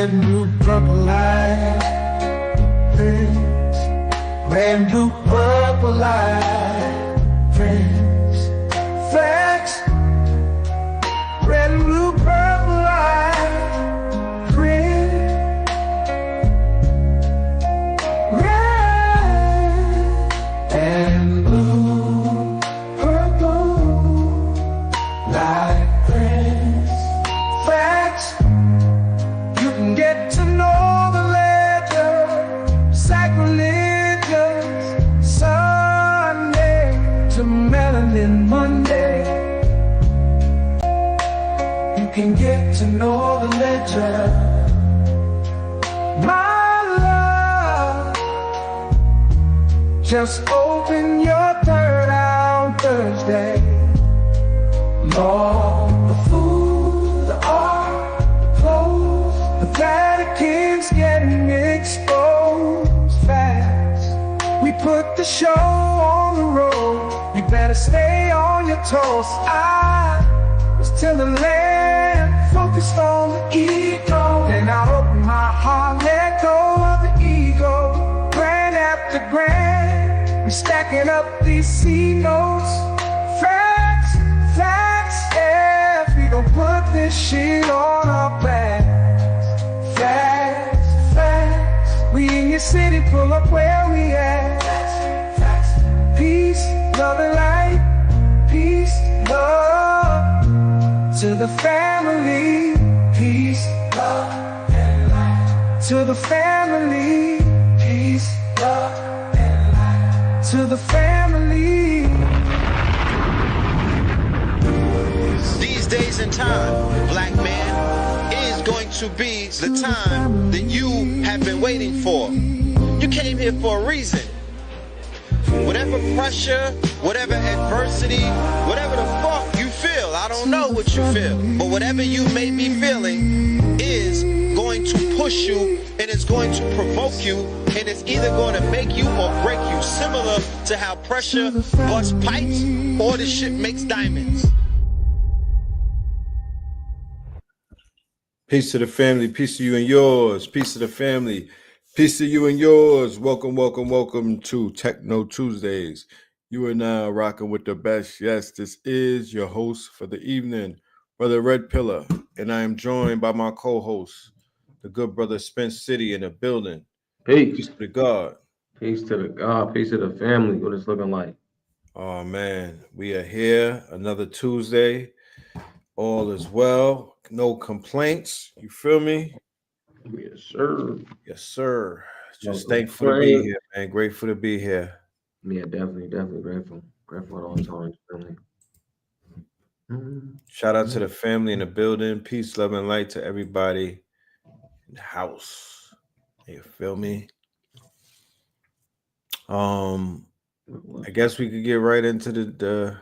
brand new purple light. Friends, brand new purple light. Friends, flags, brand new purple light. Friends, red and blue, purple light. Friends, facts. You can get to know the ledger, sacrilegious Sunday to melanin Monday. You can get to know the ledger, my love. Just open your third eye on Thursday. Lord, the food, the art, the clothes, the Vatican's getting exposed fast. We put the show on the road. You better stay on your toes. I was telling land, focused on the ego. Then I opened my heart, let go of the ego. Grand after grand, we stacking up these C notes. Facts, facts, yeah, we gon' put this shit on our backs. Facts, facts, we in your city, pull up where we at. Facts, facts, peace, love and light. Peace, love to the family. Peace, love and light to the family. Peace, love and light to the family. These days and time, black man, is going to be the time that you have been waiting for. You came here for a reason. Whatever pressure, whatever adversity, whatever the fuck you feel, I don't know what you feel, but whatever you may be feeling is going to push you, and it's going to provoke you, and it's either going to make you or break you, similar to how pressure busts pipes or the shit makes diamonds. Peace to the family, peace to you and yours, peace to the family, peace to you and yours. Welcome, welcome, welcome to Techno Tuesdays. You are now rocking with the best. Yes, this is your host for the evening, Brother Red Pillar, and I am joined by my co-host, the good brother Spence City in the building. Peace to the God. Peace to the God, peace to the family. What it's looking like. Oh man, we are here, another Tuesday. All is well, no complaints. You feel me? Yes, sir. Yes, sir. Just No thankful to be here, man. Grateful to be here. Yeah, definitely grateful. Grateful at all times, family. Shout out to the family in the building. Peace, love, and light to everybody in the house. You feel me? I guess we could get right into the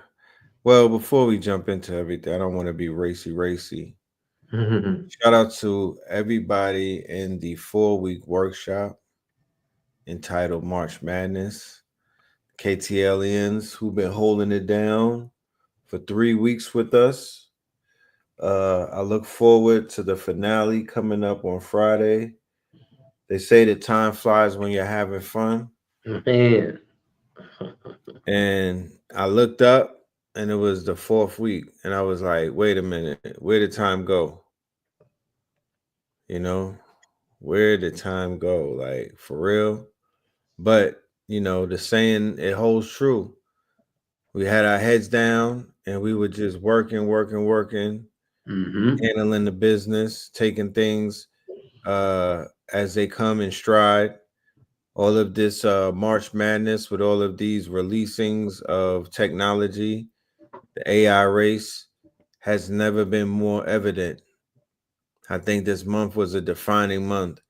well, before we jump into everything, I don't want to be racy. Shout out to everybody in the 4-week workshop entitled March Madness. KTLians who've been holding it down for 3 weeks with us. I look forward to the finale coming up on Friday. They say that time flies when you're having fun. Man. And I looked up and it was the 4th week. And I was like, wait a minute, where did time go? You know, where did time go? Like, for real? But, you know, the saying, it holds true. We had our heads down and we were just working, handling the business, taking things as they come in stride. All of this March Madness with all of these releasings of technology, the AI race has never been more evident. I think this month was a defining month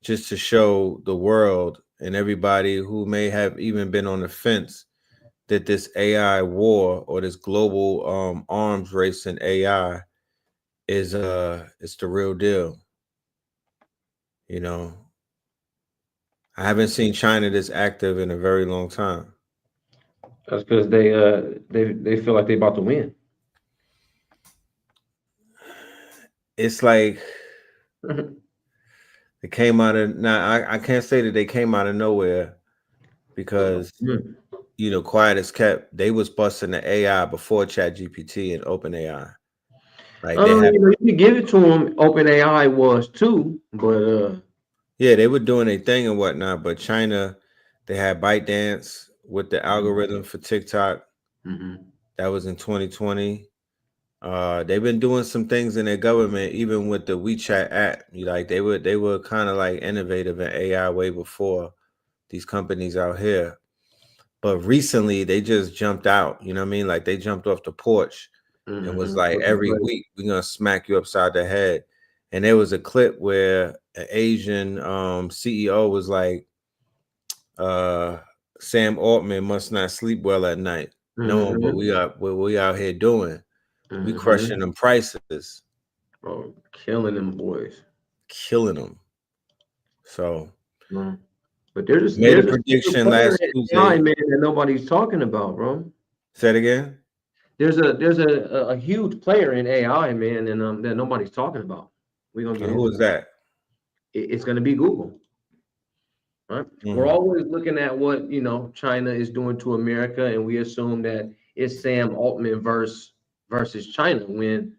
just to show the world and everybody who may have even been on the fence that this AI war or this global arms race in AI is it's the real deal. You know, I haven't seen China this active in a very long time. That's because they feel like they about to win. It's like It came out of now. I can't say that they came out of nowhere because Mm. quiet as kept. They was busting the AI before ChatGPT and OpenAI. Like they had, You can give it to them. OpenAI was too, but yeah, they were doing a thing and whatnot. But China, they had ByteDance with the algorithm for TikTok. mhm. That was in 2020. They've been doing some things in their government, even with the WeChat app. Like they were kind of like innovative in AI way before these companies out here. But recently they just jumped out. You know what I mean? Like they jumped off the porch and was like, With the every play. week we're gonna smack you upside the head. And there was a clip where an Asian CEO was like, uh, Sam Altman must not sleep well at night, knowing what Mhm, we out here doing. We crushing mhm. them prices, Oh, killing them boys. killing them. So Mm. But made a there's a super prediction player last in AI, Tuesday. man, that nobody's talking about, bro. Say it again. There's a huge player in AI, man, and that nobody's talking about. We're gonna get Who into is it. that? It's gonna be Google, right? We're Hmm. always looking at what China is doing to America, and we assume that it's Sam Altman versus China when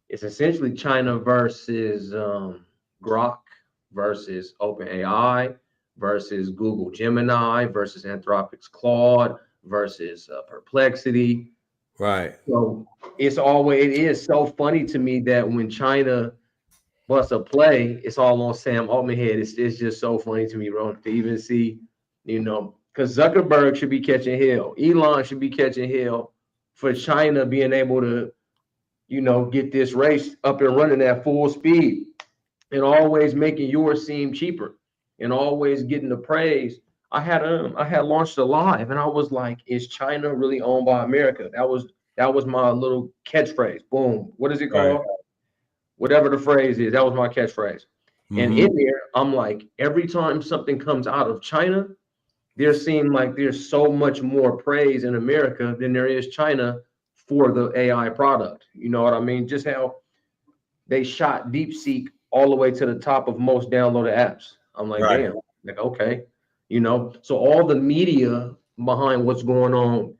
it's essentially China versus Grok versus OpenAI versus Google Gemini versus Anthropic's Claude versus Perplexity. Right. So it is so funny to me that when China busts a play, it's all on Sam Altman head. It's just so funny to me, bro, to even see, because Zuckerberg should be catching hell, Elon should be catching hell for China being able to get this race up and running at full speed and always making yours seem cheaper and always getting the praise. I had launched a live and I was like, is China really owned by America? That was my little catchphrase. Boom. What is it Right. called? Whatever the phrase is, that was my catchphrase. And Hmm. in there, I'm like, every time something comes out of China, there seems like there's so much more praise in America than there is China for the AI product. You know what I mean? Just how they shot DeepSeek all the way to the top of most downloaded apps. I'm like, Right. damn, like okay, So all the media behind what's going on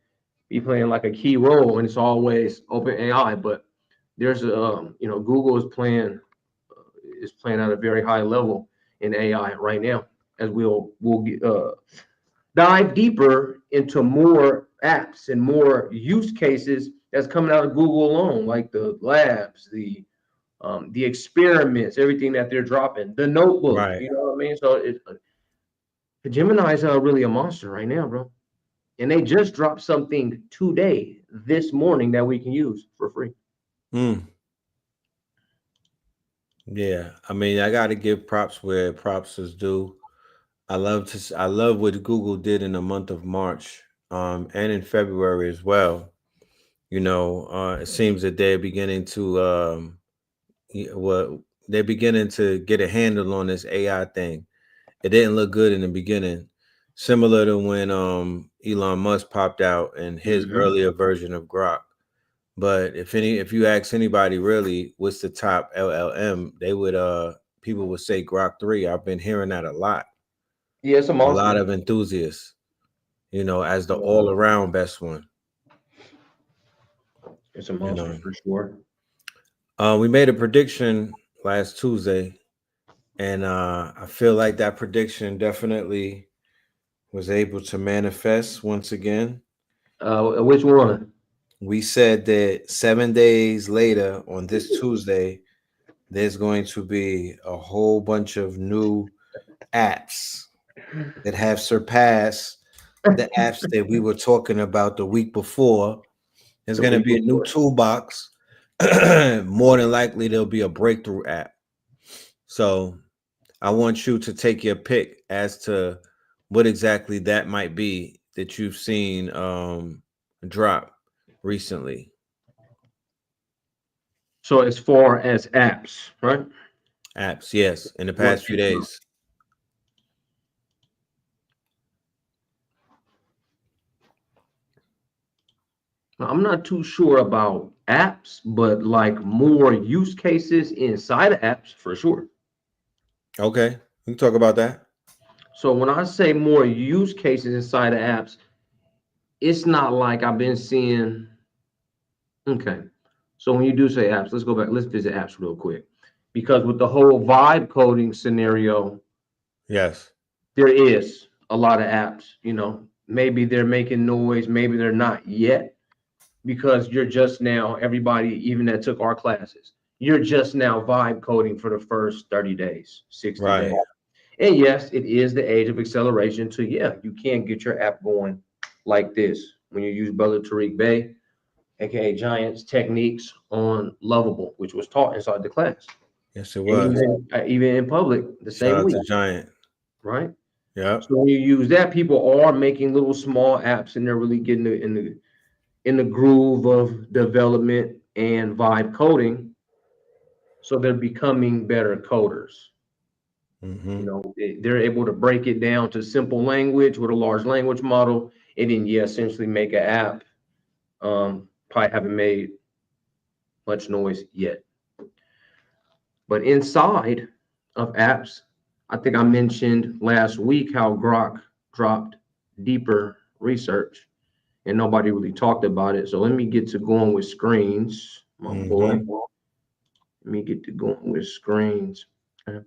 be playing like a key role, and it's always open AI. But there's Google is playing at a very high level in AI right now, as we'll dive deeper into more apps and more use cases that's coming out of Google alone, like the labs, the experiments, everything that they're dropping, the notebook. Right. You know what I mean? So the Gemini is really a monster right now, bro. And they just dropped something today, this morning, that we can use for free. Mm. Yeah. I mean, I got to give props where props is due. I love what Google did in the month of March, and in February as well. It seems that they're beginning to they're beginning to get a handle on this AI thing. It didn't look good in the beginning, similar to when Elon Musk popped out in his Mm-hmm. earlier version of Grok. But if you ask anybody really what's the top LLM, they would people would say Grok 3. I've been hearing that a lot. Yeah, it's a A lot monster. of enthusiasts, as the all around best one. It's a You monster know, for sure. we made a prediction last Tuesday, and I feel like that prediction definitely was able to manifest once again. Which one? We said that 7 days later on this Tuesday, there's going to be a whole bunch of new apps that have surpassed the apps that we were talking about the week before. There's The going to week be a new before. toolbox. More than likely, there'll be a breakthrough app. So I want you to take your pick as to what exactly that might be that you've seen drop recently. So as far as apps, right? Apps, yes, in the What past few came out? days. Now, I'm not too sure about apps, but like more use cases inside of apps for sure. Okay, we can talk about that. So when I say more use cases inside of apps, it's not like I've been seeing. Okay. So when you do say apps, let's go back. Let's visit apps real quick. Because with the whole vibe coding scenario, Yes. there is a lot of apps, maybe they're making noise, maybe they're not yet, because you're just now, everybody, even that took our classes, you're just now vibe coding for the first 30 days, 60 days. Right. And yes, it is the age of acceleration to, yeah, you can get your app going like this when you use Brother Tariq Bey, aka Giants techniques on Lovable, which was taught inside the class. Yes, it And was. even in public the Shout same out week, to Giant. right? Yep. So when you use that, people are making little small apps and they're really getting in the groove of development and vibe coding. So they're becoming better coders. Mm-hmm. They're able to break it down to simple language with a large language model, and then essentially make an app. Probably haven't made much noise yet. But inside of apps, I think I mentioned last week how Grok dropped deeper research and nobody really talked about it. So let me get to going with screens, my boy. Mm-hmm. Let me get to going with screens. Okay.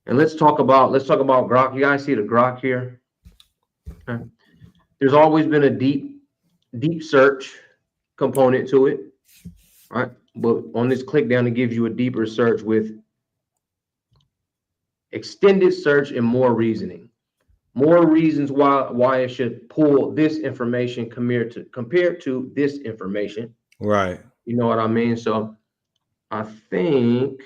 And let's talk about Grok. You guys see the Grok here? Okay. There's always been a deep search component to it, right? But on this click down, it gives you a deeper search with extended search and more reasoning. More reasons why it should pull this information compared to this information. Right. You know what I mean? So I think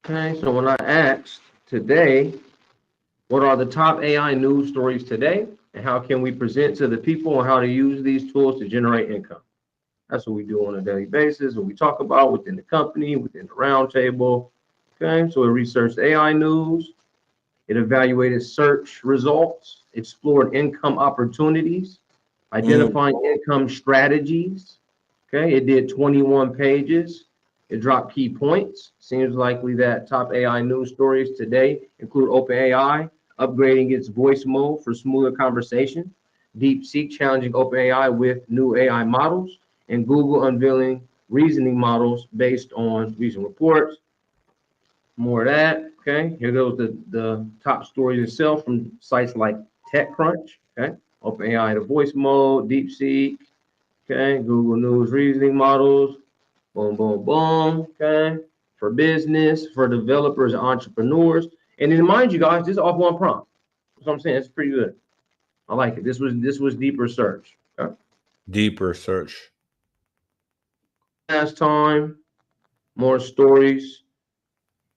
okay. So when I asked today, what are the top AI news stories today, and how can we present to the people on how to use these tools to generate income? That's what we do on a daily basis. What we talk about within the company, within the roundtable. Okay. So we researched AI news. It evaluated search results, explored income opportunities, Mm. identifying income strategies. Okay, it did 21 pages. It dropped key points. Seems likely that top AI news stories today include OpenAI upgrading its voice mode for smoother conversation, DeepSeek challenging OpenAI with new AI models, and Google unveiling reasoning models based on recent reports. More of that. Okay, here goes the top stories itself from sites like TechCrunch. Okay, OpenAI to voice mode, DeepSeek. Okay, Google News reasoning models. Boom, boom, boom. Okay, for business, for developers, and entrepreneurs. And then mind you guys, this is off one prompt. That's what I'm saying. It's pretty good. I like it. This was deep research. Okay. Deeper search. Last time, more stories.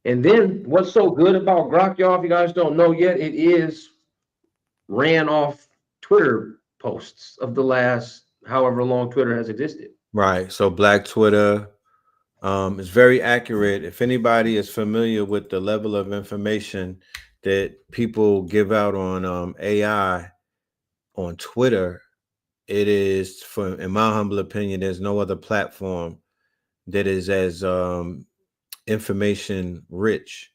And then what's so good about Grok, y'all, if you guys don't know yet, it is ran off Twitter posts of the last however long Twitter has existed. Right. So Black Twitter is very accurate. If anybody is familiar with the level of information that people give out on AI on Twitter, it is, for in my humble opinion, there's no other platform that is as information rich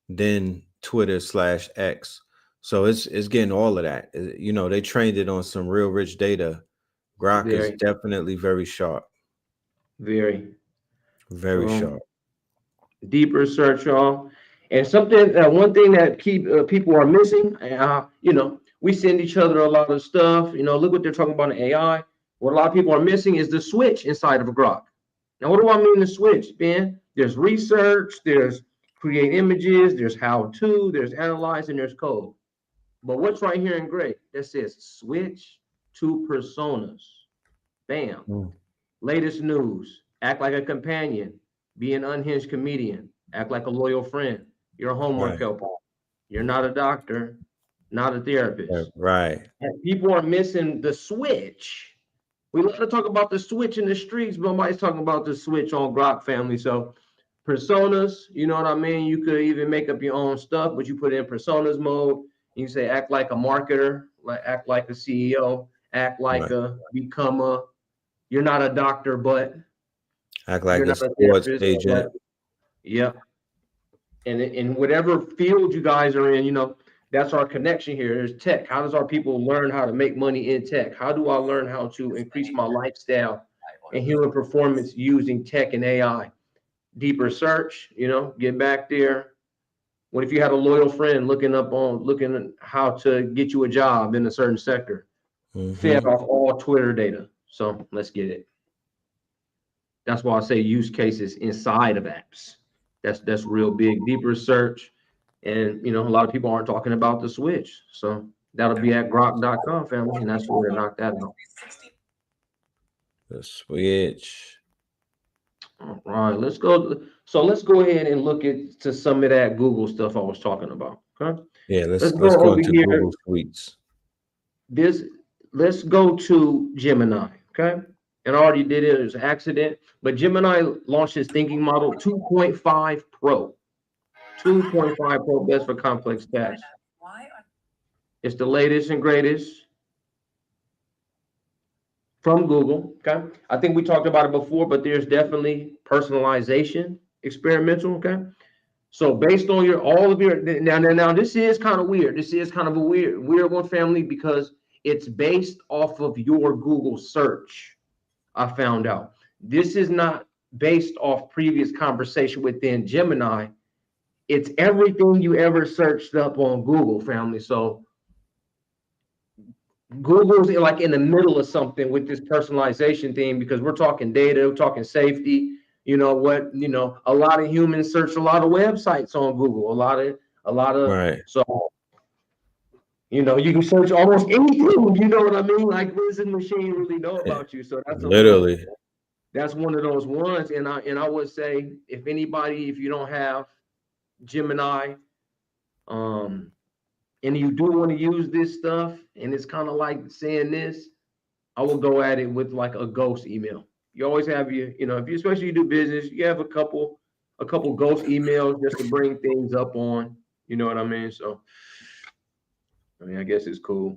than Twitter/X. So it's getting all of that. They trained it on some real rich data. Grok is Very, definitely very sharp. very. Very So sharp. deep research, y'all. And one thing that people are missing, we send each other a lot of stuff. Look what they're talking about in AI. What a lot of people are missing is the switch inside of a Grok. Now, what do I mean the switch, Ben? There's research, there's create images, there's how to, there's analyze, and there's code. But what's right here in gray? That says switch to personas. Bam. Mm. Latest news. Act like a companion. Be an unhinged comedian. Act like a loyal friend. You're a homework Right. helper. You're not a doctor, not a therapist. Right. And people are missing the switch. We love to talk about the switch in the streets, but nobody's talking about the switch on Grok family. So personas, you know what I mean? You could even make up your own stuff, but you put it in personas mode. You say act like a marketer, like act like a CEO, act like Right. become a, you're not a doctor, but Act you're like a not a sports therapist, but agent. yeah. And in whatever field you guys are in, you know, that's our connection here. There's tech. How does our people learn how to make money in tech? How do I learn how to increase my lifestyle and human performance using tech and AI? Deeper search, you know, get back there. What if you had a loyal friend looking at how to get you a job in a certain sector, fed off all Twitter data? So let's get it. That's why I say use cases inside of apps. That's real big. Deeper search. And you know, a lot of people aren't talking about the switch. So that'll be at grok.com, family, and that's where to knock that out. The switch. All right, let's go. So let's go ahead and look at to some of that Google stuff I was talking about. Okay. Yeah, Let's let's go go over into here. Google Suites. Let's go to Gemini. Okay. And I already did it. It was an accident. But Gemini launched its thinking model 2.5 Pro. 2.5 Pro best for complex tasks. It's the latest and greatest from Google. Okay. I think we talked about it before, but there's definitely personalization experimental. Okay. So based on all of your now this is kind of weird. This is kind of a weird one, family, because it's based off of your Google search. I found out this is not based off previous conversation within Gemini. It's everything you ever searched up on Google, family. So Google's like in the middle of something with this personalization thing because we're talking data, we're talking safety. You know what? You know, a lot of humans search a lot of websites on Google. A lot of. Right. So, you know, you can search almost anything. You know what I mean? Like, what does the machine really know about you? So Literally. that's one of those ones. And I would say, if you don't have Gemini, and you do want to use this stuff, and it's kind of like saying this, I will go at it with like a ghost email. You always have you know, if you especially you do business, you have a couple ghost emails just to bring things up on, you know what I mean? So I mean, I guess it's cool.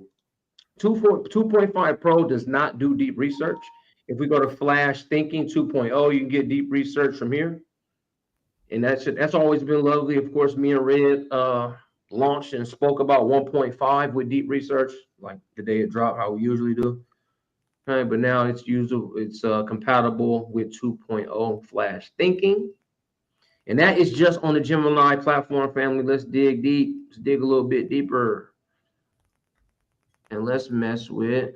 2.5 Pro does not do deep research. If we go to Flash Thinking 2.0, you can get deep research from here. And that's always been lovely. Of course, me and Red launched and spoke about 1.5 with deep research, like the day it dropped, how we usually do. Right, but now it's compatible with 2.0 Flash Thinking. And that is just on the Gemini platform, family. Let's dig deep. Let's dig a little bit deeper. And let's mess with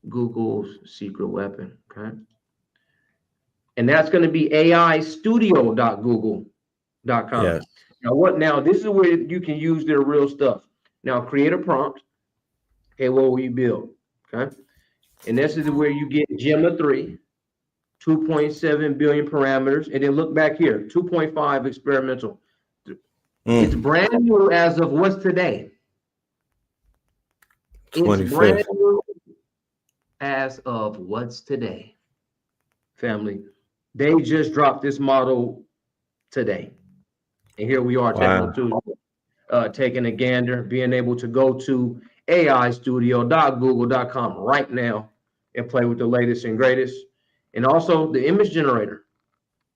Google's secret weapon. Okay. And that's going to be aistudio.google.com. Yes. Now this is where you can use their real stuff. Now create a prompt. Okay, what will you build? Okay. And this is where you get Gemma 3, 2.7 billion parameters. And then look back here, 2.5 experimental. It's brand new as of what's today? 25th. It's brand new as of what's today, family. They just dropped this model today. And here we are, Techno Tuesdays, taking a gander, being able to go to aistudio.google.com right now and play with the latest and greatest. And also the image generator.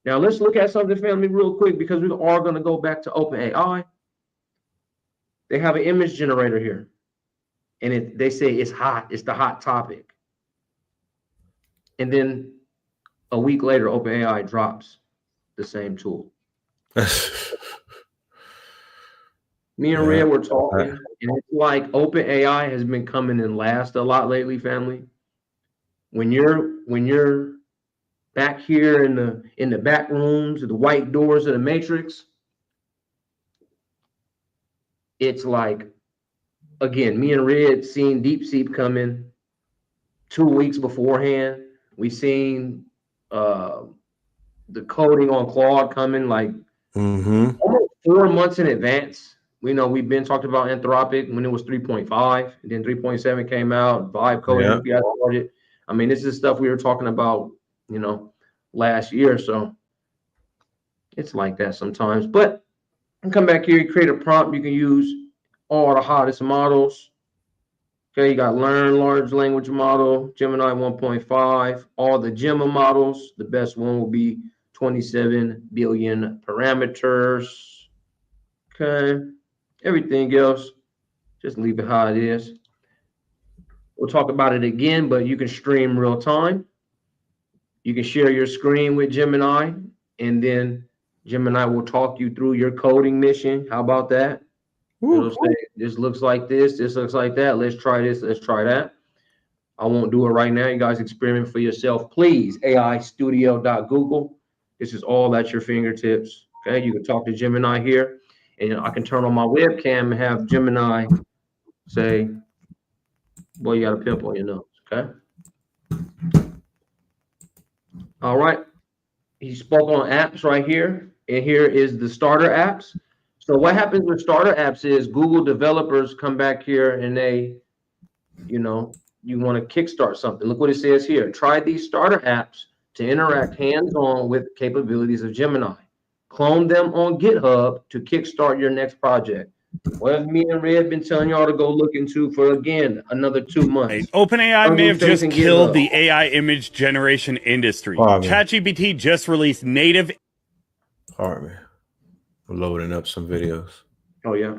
Now let's look at something, family, real quick, because we are going to go back to OpenAI. They have an image generator here. And they say it's hot. It's the hot topic. And then a week later, OpenAI drops the same tool. Me and Red were talking, and it's like OpenAI has been coming in last a lot lately, family. When you're back here in the back rooms, the white doors of the Matrix, it's like, again, me and Red seen DeepSeek coming 2 weeks beforehand. We seen the coding on Claude coming like almost 4 months in advance. We know we've been talking about Anthropic when it was 3.5, and then 3.7 came out. Vibe coding, yeah. Started. I mean, this is stuff we were talking about, you know, last year. So it's like that sometimes. But you come back here, you create a prompt. You can use all the hottest models. Okay, you got Learn Large Language Model, Gemini 1.5, all the Gemma models. The best one will be 27 billion parameters. Okay, everything else, just leave it how it is. We'll talk about it again, but you can stream real time. You can share your screen with Gemini, and then Gemini will talk you through your coding mission. How about that? It'll say, this looks like this looks like that. Let's try this, let's try that. I won't do it right now. You guys experiment for yourself. Please, aistudio.google. This is all at your fingertips. Okay, you can talk to Gemini here, and I can turn on my webcam and have Gemini say, boy, you got a pimple on your nose, okay? All right. He spoke on apps right here, and here is the starter apps. So what happens with starter apps is Google developers come back here and they, you want to kickstart something. Look what it says here. Try these starter apps to interact hands-on with capabilities of Gemini. Clone them on GitHub to kickstart your next project. What me and Red been telling y'all to go look into for, again, another 2 months. OpenAI may have just killed the AI image generation industry. ChatGPT just released native. All right, man. We're loading up some videos. Oh, yeah.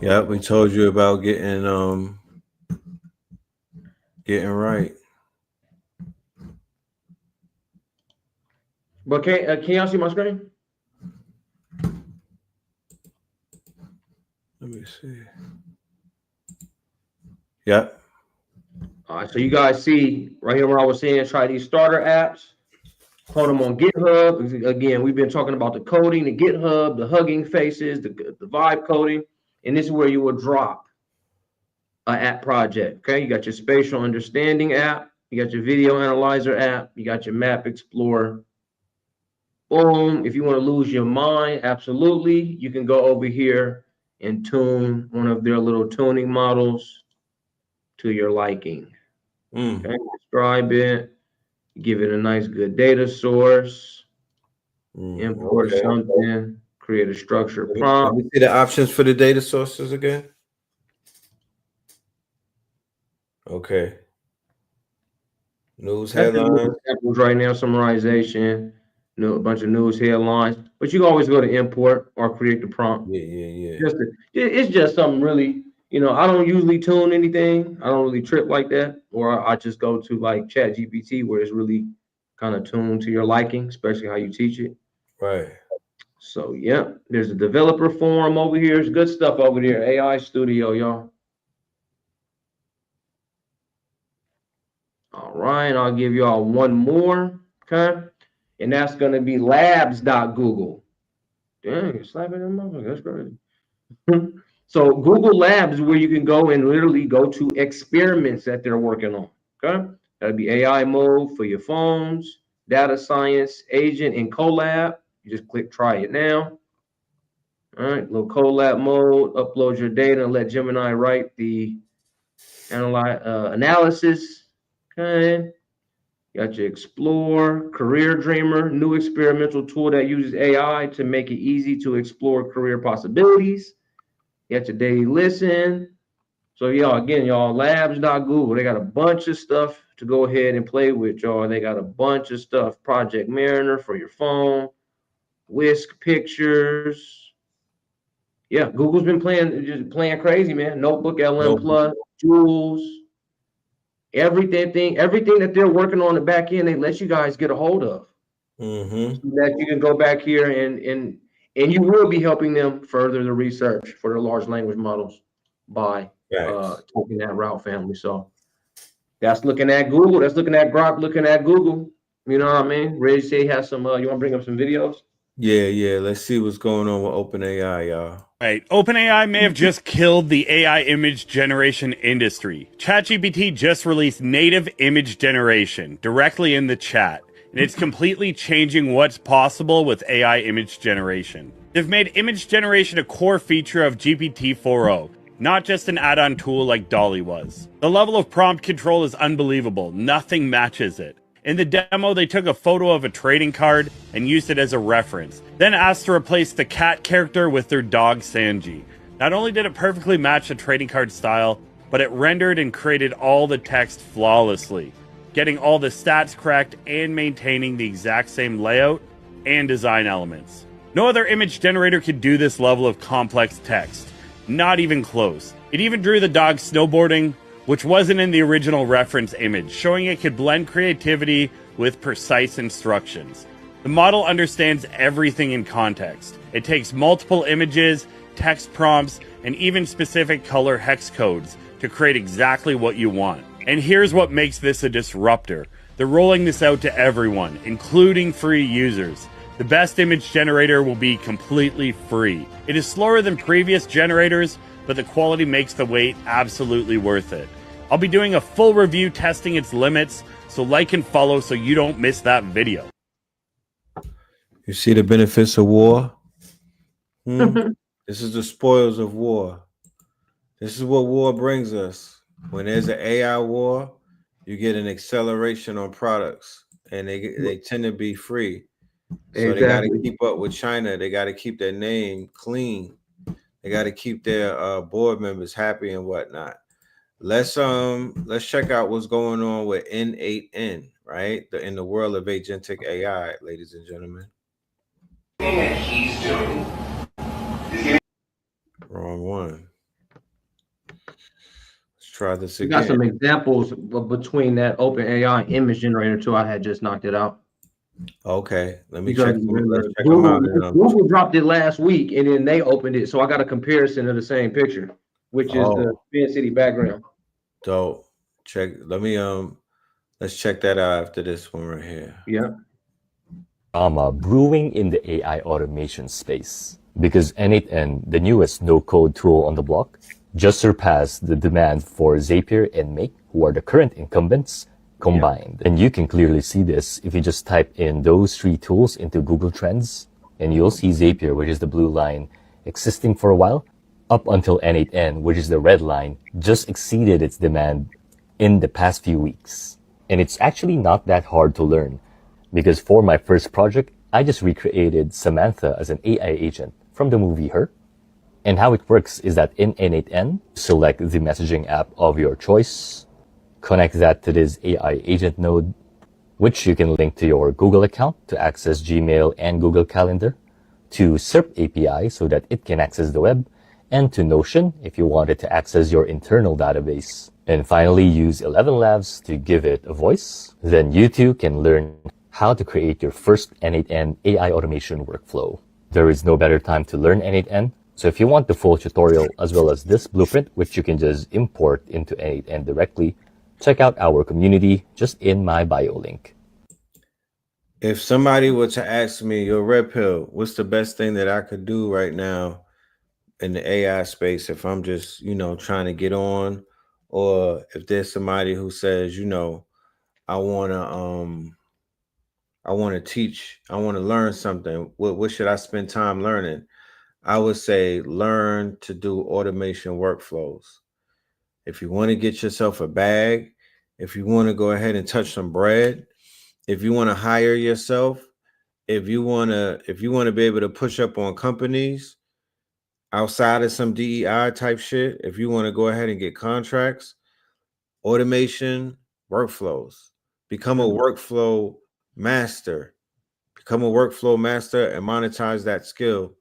Yeah, we told you about getting right. But can y'all see my screen? Let me see. Yep. All right, so you guys see right here where I was saying try these starter apps, clone them on GitHub. Again, we've been talking about the coding, the GitHub, the Hugging Faces, the vibe coding, and this is where you will drop an app project. Okay, you got your spatial understanding app, you got your video analyzer app, you got your map explorer. Boom. If you want to lose your mind, absolutely, you can go over here and tune one of their little tuning models to your liking. Okay, describe it, give it a nice good data source, import something, create a structured prompt. Let me see the options for the data sources again. Okay. News headlines. Right now, summarization, a bunch of news headlines, but you can always go to import or create the prompt. Yeah. It's just something really, I don't usually tune anything. I don't really trip like that, or I just go to like ChatGPT where it's really kind of tuned to your liking, especially how you teach it. Right. So yeah, there's a developer forum over here. There's good stuff over there. AI Studio, y'all. All right, I'll give y'all one more, okay? And that's going to be labs.google. Dang, you're slapping them up. That's crazy. So Google Labs is where you can go and literally go to experiments that they're working on. Okay, that'll be AI mode for your phones, data science agent in Colab. You just click try it now. All right, little Colab mode. Upload your data and let Gemini write the analysis. Okay. Got your Explore, Career Dreamer, new experimental tool that uses AI to make it easy to explore career possibilities. You got your Daily Listen. So y'all, labs.google. They got a bunch of stuff to go ahead and play with, y'all. They got a bunch of stuff. Project Mariner for your phone, Whisk Pictures. Yeah, Google's been playing crazy, man. Notebook, LM Plus, Jules. Everything that they're working on the back end, they let you guys get a hold of. So that you can go back here and you will be helping them further the research for their large language models by taking that route, family. So that's looking at Google. That's looking at Grok, looking at Google. You know what I mean? Reggie say he has some. You want to bring up some videos? Yeah. Let's see what's going on with OpenAI, y'all. Right. OpenAI may have just killed the AI image generation industry. ChatGPT just released native image generation directly in the chat, and it's completely changing what's possible with AI image generation. They've made image generation a core feature of GPT 4.0, not just an add-on tool like DALL-E was. The level of prompt control is unbelievable. Nothing matches it. In the demo, they took a photo of a trading card and used it as a reference, then asked to replace the cat character with their dog Sanji. Not only did it perfectly match the trading card style, but it rendered and created all the text flawlessly, getting all the stats correct and maintaining the exact same layout and design elements. No other image generator could do this level of complex text, not even close. It even drew the dog snowboarding, which wasn't in the original reference image, showing it could blend creativity with precise instructions. The model understands everything in context. It takes multiple images, text prompts, and even specific color hex codes to create exactly what you want. And here's what makes this a disruptor. They're rolling this out to everyone, including free users. The best image generator will be completely free. It is slower than previous generators, but the quality makes the wait absolutely worth it. I'll be doing a full review testing its limits, so like and follow so you don't miss that video. You see the benefits of war? This is the spoils of war. This is what war brings us. When there's an AI war, you get an acceleration on products, and they tend to be free. So they got to keep up with China. They got to keep their name clean. They got to keep their board members happy and whatnot. Let's check out what's going on with N8N, right? In the world of agentic AI, ladies and gentlemen. He's doing. Wrong one. Let's try this We again. got some examples between that OpenAI image generator too. I had just knocked it out. Okay, let's check them Google, out. Google dropped it last week, and then they opened it, so I got a comparison of the same picture, which is the Spin City background. Dope. Check. Let's check that out after this one right here. Yeah. Brewing in the AI automation space, because N8N, the newest no-code tool on the block, just surpassed the demand for Zapier and Make, who are the current incumbents, combined. And you can clearly see this if you just type in those three tools into Google Trends, and you'll see Zapier, which is the blue line, existing for a while, up until N8N, which is the red line, just exceeded its demand in the past few weeks. And it's actually not that hard to learn, because for my first project, I just recreated Samantha as an AI agent from the movie Her. And how it works is that in N8N, select the messaging app of your choice, connect that to this AI agent node, which you can link to your Google account to access Gmail and Google Calendar, to SERP API so that it can access the web, and to Notion if you wanted to access your internal database. And finally, use 11 Labs to give it a voice. Then you too can learn how to create your first N8N AI automation workflow. There is no better time to learn N8N. So if you want the full tutorial as well as this blueprint, which you can just import into N8N directly, check out our community just in my bio link. If somebody were to ask me, yo, Red Pill, what's the best thing that I could do right now in the AI space if I'm just, trying to get on, or if there's somebody who says, I want to teach, I want to learn something, what should I spend time learning? I would say learn to do automation workflows. If you want to get yourself a bag, if you want to go ahead and touch some bread, if you want to hire yourself, if you want to be able to push up on companies outside of some DEI type shit, if you want to go ahead and get contracts, automation workflows, become a workflow master, and monetize that skill.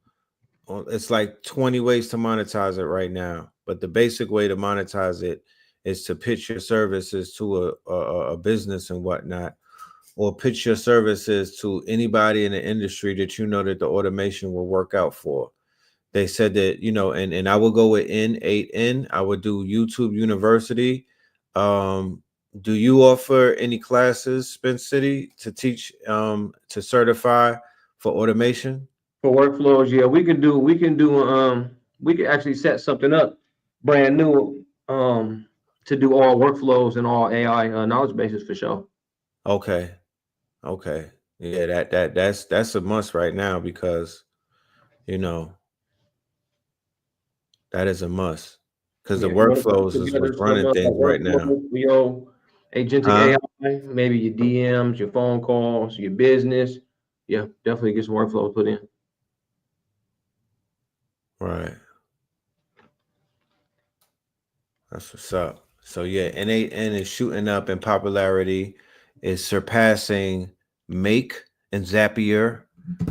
It's like 20 ways to monetize it right now, but the basic way to monetize it is to pitch your services to a business and whatnot, or pitch your services to anybody in the industry that that the automation will work out for. They said that, and I will go with N8N. I would do YouTube University. Do you offer any classes, Spin City, to teach, to certify for automation? For workflows, yeah, we can actually set something up brand new to do all workflows and all AI knowledge bases for sure. Okay. Yeah, that's a must right now, because that is a must, because the workflows is what's running things right now. Agentic AI, maybe your DMs, your phone calls, your business. Yeah, definitely get some workflow put in. Right. That's what's up. So yeah, N8N is shooting up in popularity, is surpassing Make and Zapier,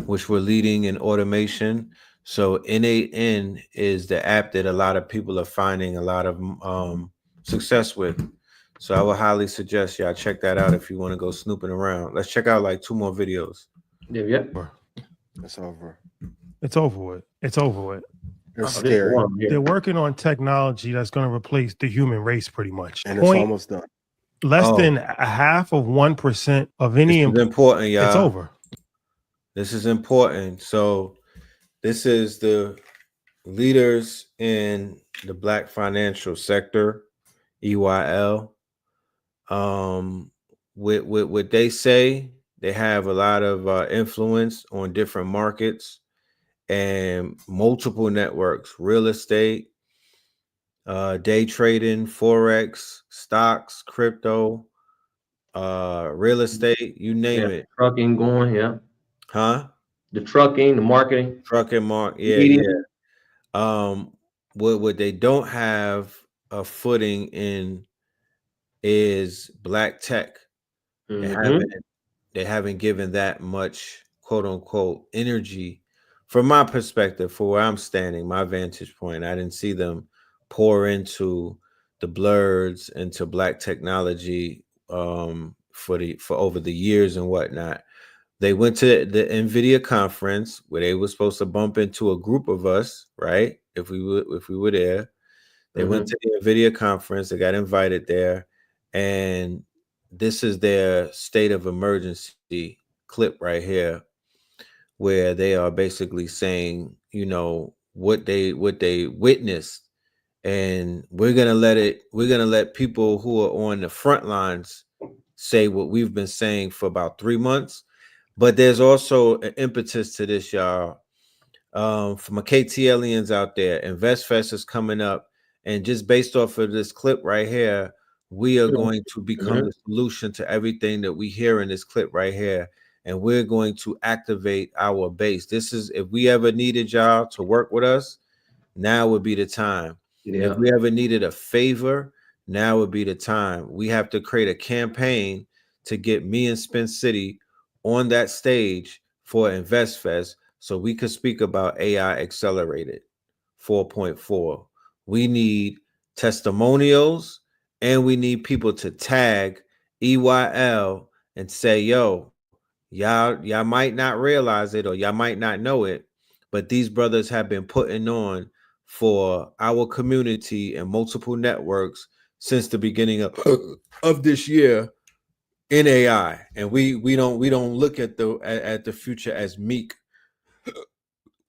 which were leading in automation. So N8N is the app that a lot of people are finding a lot of success with. So I would highly suggest y'all check that out if you want to go snooping around. Let's check out like 2 more videos. Yeah. It's over. It's over with. It's over with. It's scary. They're working on technology that's going to replace the human race pretty much. And it's almost done. Less than a half of 1% of any. This is important, y'all. It's over. This is important. So this is the leaders in the Black financial sector, EYL. With what they say, they have a lot of influence on different markets and multiple networks, real estate, day trading, forex, stocks, crypto, real estate, you name it. Trucking going, yeah. Huh? The trucking, the marketing. Trucking, yeah. What they don't have a footing in is Black tech. They haven't given that much quote unquote energy from my perspective, for where I'm standing, my vantage point. I didn't see them pour into the blurs, into Black technology for over the years and whatnot. They went to the NVIDIA conference where they were supposed to bump into a group of us, right? If we were there. They went to the NVIDIA conference, they got invited there, and this is their state of emergency clip right here, where they are basically saying, you know, what they witnessed, and we're gonna let people who are on the front lines say what we've been saying for about 3 months. But there's also an impetus to this, y'all. For my KTLians out there, InvestFest is coming up, and just based off of this clip right here, we are going to become the solution to everything that we hear in this clip right here. And we're going to activate our base. This is, if we ever needed y'all to work with us, now would be the time. Yeah. If we ever needed a favor, now would be the time. We have to create a campaign to get me and Spin City on that stage for InvestFest so we could speak about AI Accelerated 4.4. We need testimonials, and we need people to tag EYL and say, yo, y'all might not realize it, or y'all might not know it, but these brothers have been putting on for our community and multiple networks since the beginning of this year in AI. And we don't look at the future as meek.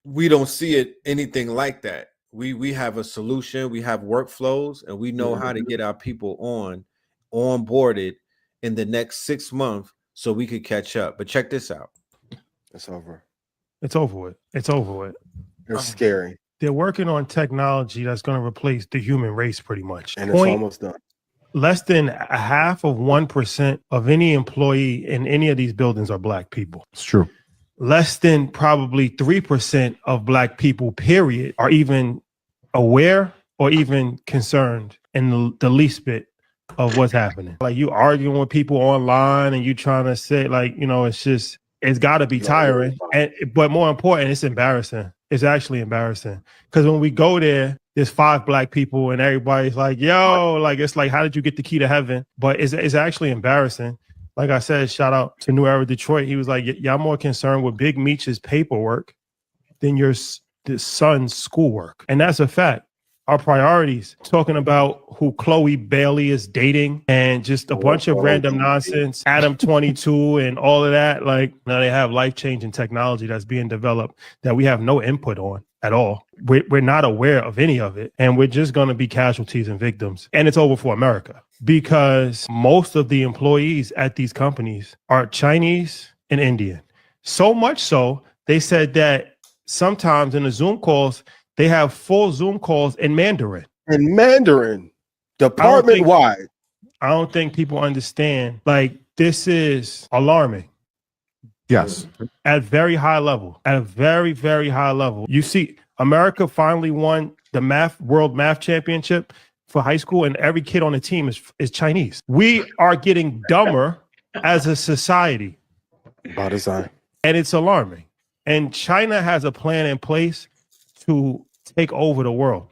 We don't see it anything like that. We have a solution, we have workflows, and we know how to get our people onboarded in the next 6 months so we could catch up. But check this out. It's over. It's over with. It's over with. It's scary. They're working on technology that's going to replace the human race pretty much. And it's almost done. Less than a half of 1% of any employee in any of these buildings are Black people. It's true. Less than probably 3% of Black people, period, are even aware or even concerned in the least bit of what's happening. Like, you arguing with people online and you trying to say, like, you know, it's got to be tiring. But more important, it's embarrassing. It's actually embarrassing, because when we go there, there's 5 Black people and everybody's like, yo, like, it's like, how did you get the key to heaven? But it's actually embarrassing. Like I said, shout out to New Era Detroit. He was like, y'all more concerned with Big Meech's paperwork than your son's schoolwork. And that's a fact. Our priorities, talking about who Chloe Bailey is dating and just a bunch of random nonsense, Adam 22 and all of that. Like, now they have life-changing technology that's being developed that we have no input on at all. We're not aware of any of it. And we're just going to be casualties and victims. And it's over for America, because most of the employees at these companies are Chinese and Indian. So much so, they said that sometimes in the Zoom calls, they have full Zoom calls in Mandarin. In Mandarin, department-wide. I I don't think people understand. Like, this is alarming. Yes. At very high level, at a very, very high level. You see, America finally won the world math championship for high school, and every kid on the team is Chinese. We are getting dumber as a society, By design. and it's alarming. And China has a plan in place to take over the world.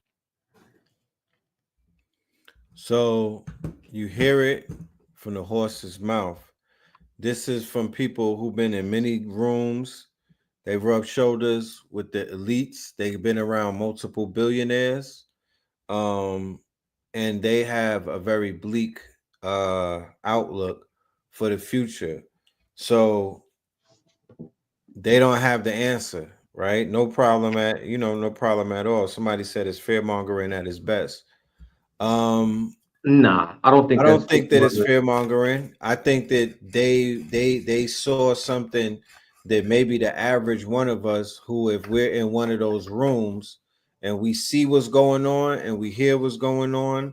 So you hear it from the horse's mouth. This is from people who've been in many rooms. They've rubbed shoulders with the elites. They've been around multiple billionaires. And they have a very bleak outlook for the future. So they don't have the answer, right? No problem at all. Somebody said it's fear mongering at its best. Nah, I don't think I that's don't think that it's fear mongering. I think that they saw something that maybe the average one of us, who, if we're in one of those rooms and we see what's going on and we hear what's going on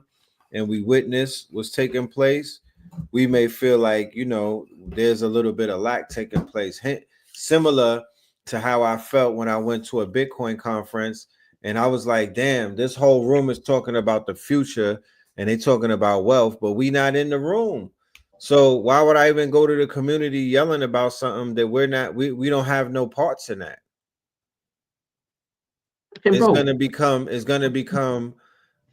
and we witness what's taking place, we may feel like, there's a little bit of lack taking place. Similar to how I felt when I went to a Bitcoin conference and I was like, damn, this whole room is talking about the future and they talking about wealth, but we not in the room. So why would I even go to the community yelling about something that we don't have no parts in that? It's gonna become,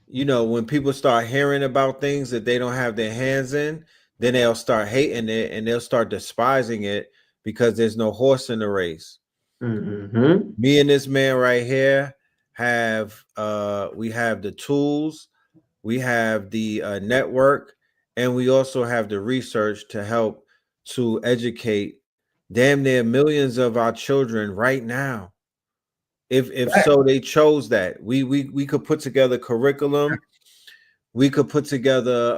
when people start hearing about things that they don't have their hands in, then they'll start hating it and they'll start despising it because there's no horse in the race. Mm-hmm. Me and this man right here we have the tools, we have the network, and we also have the research to help to educate damn near millions of our children right now. If so they chose that. We could put together curriculum, we could put together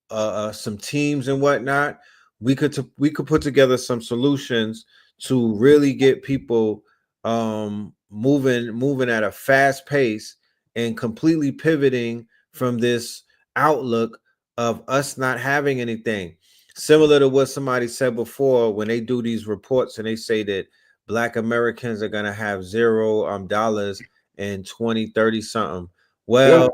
some teams and whatnot. We could put together some solutions to really get people moving at a fast pace and completely pivoting from this outlook of us not having anything. Similar to what somebody said before, when they do these reports and they say that Black Americans are going to have $0 in 2030 something. Well,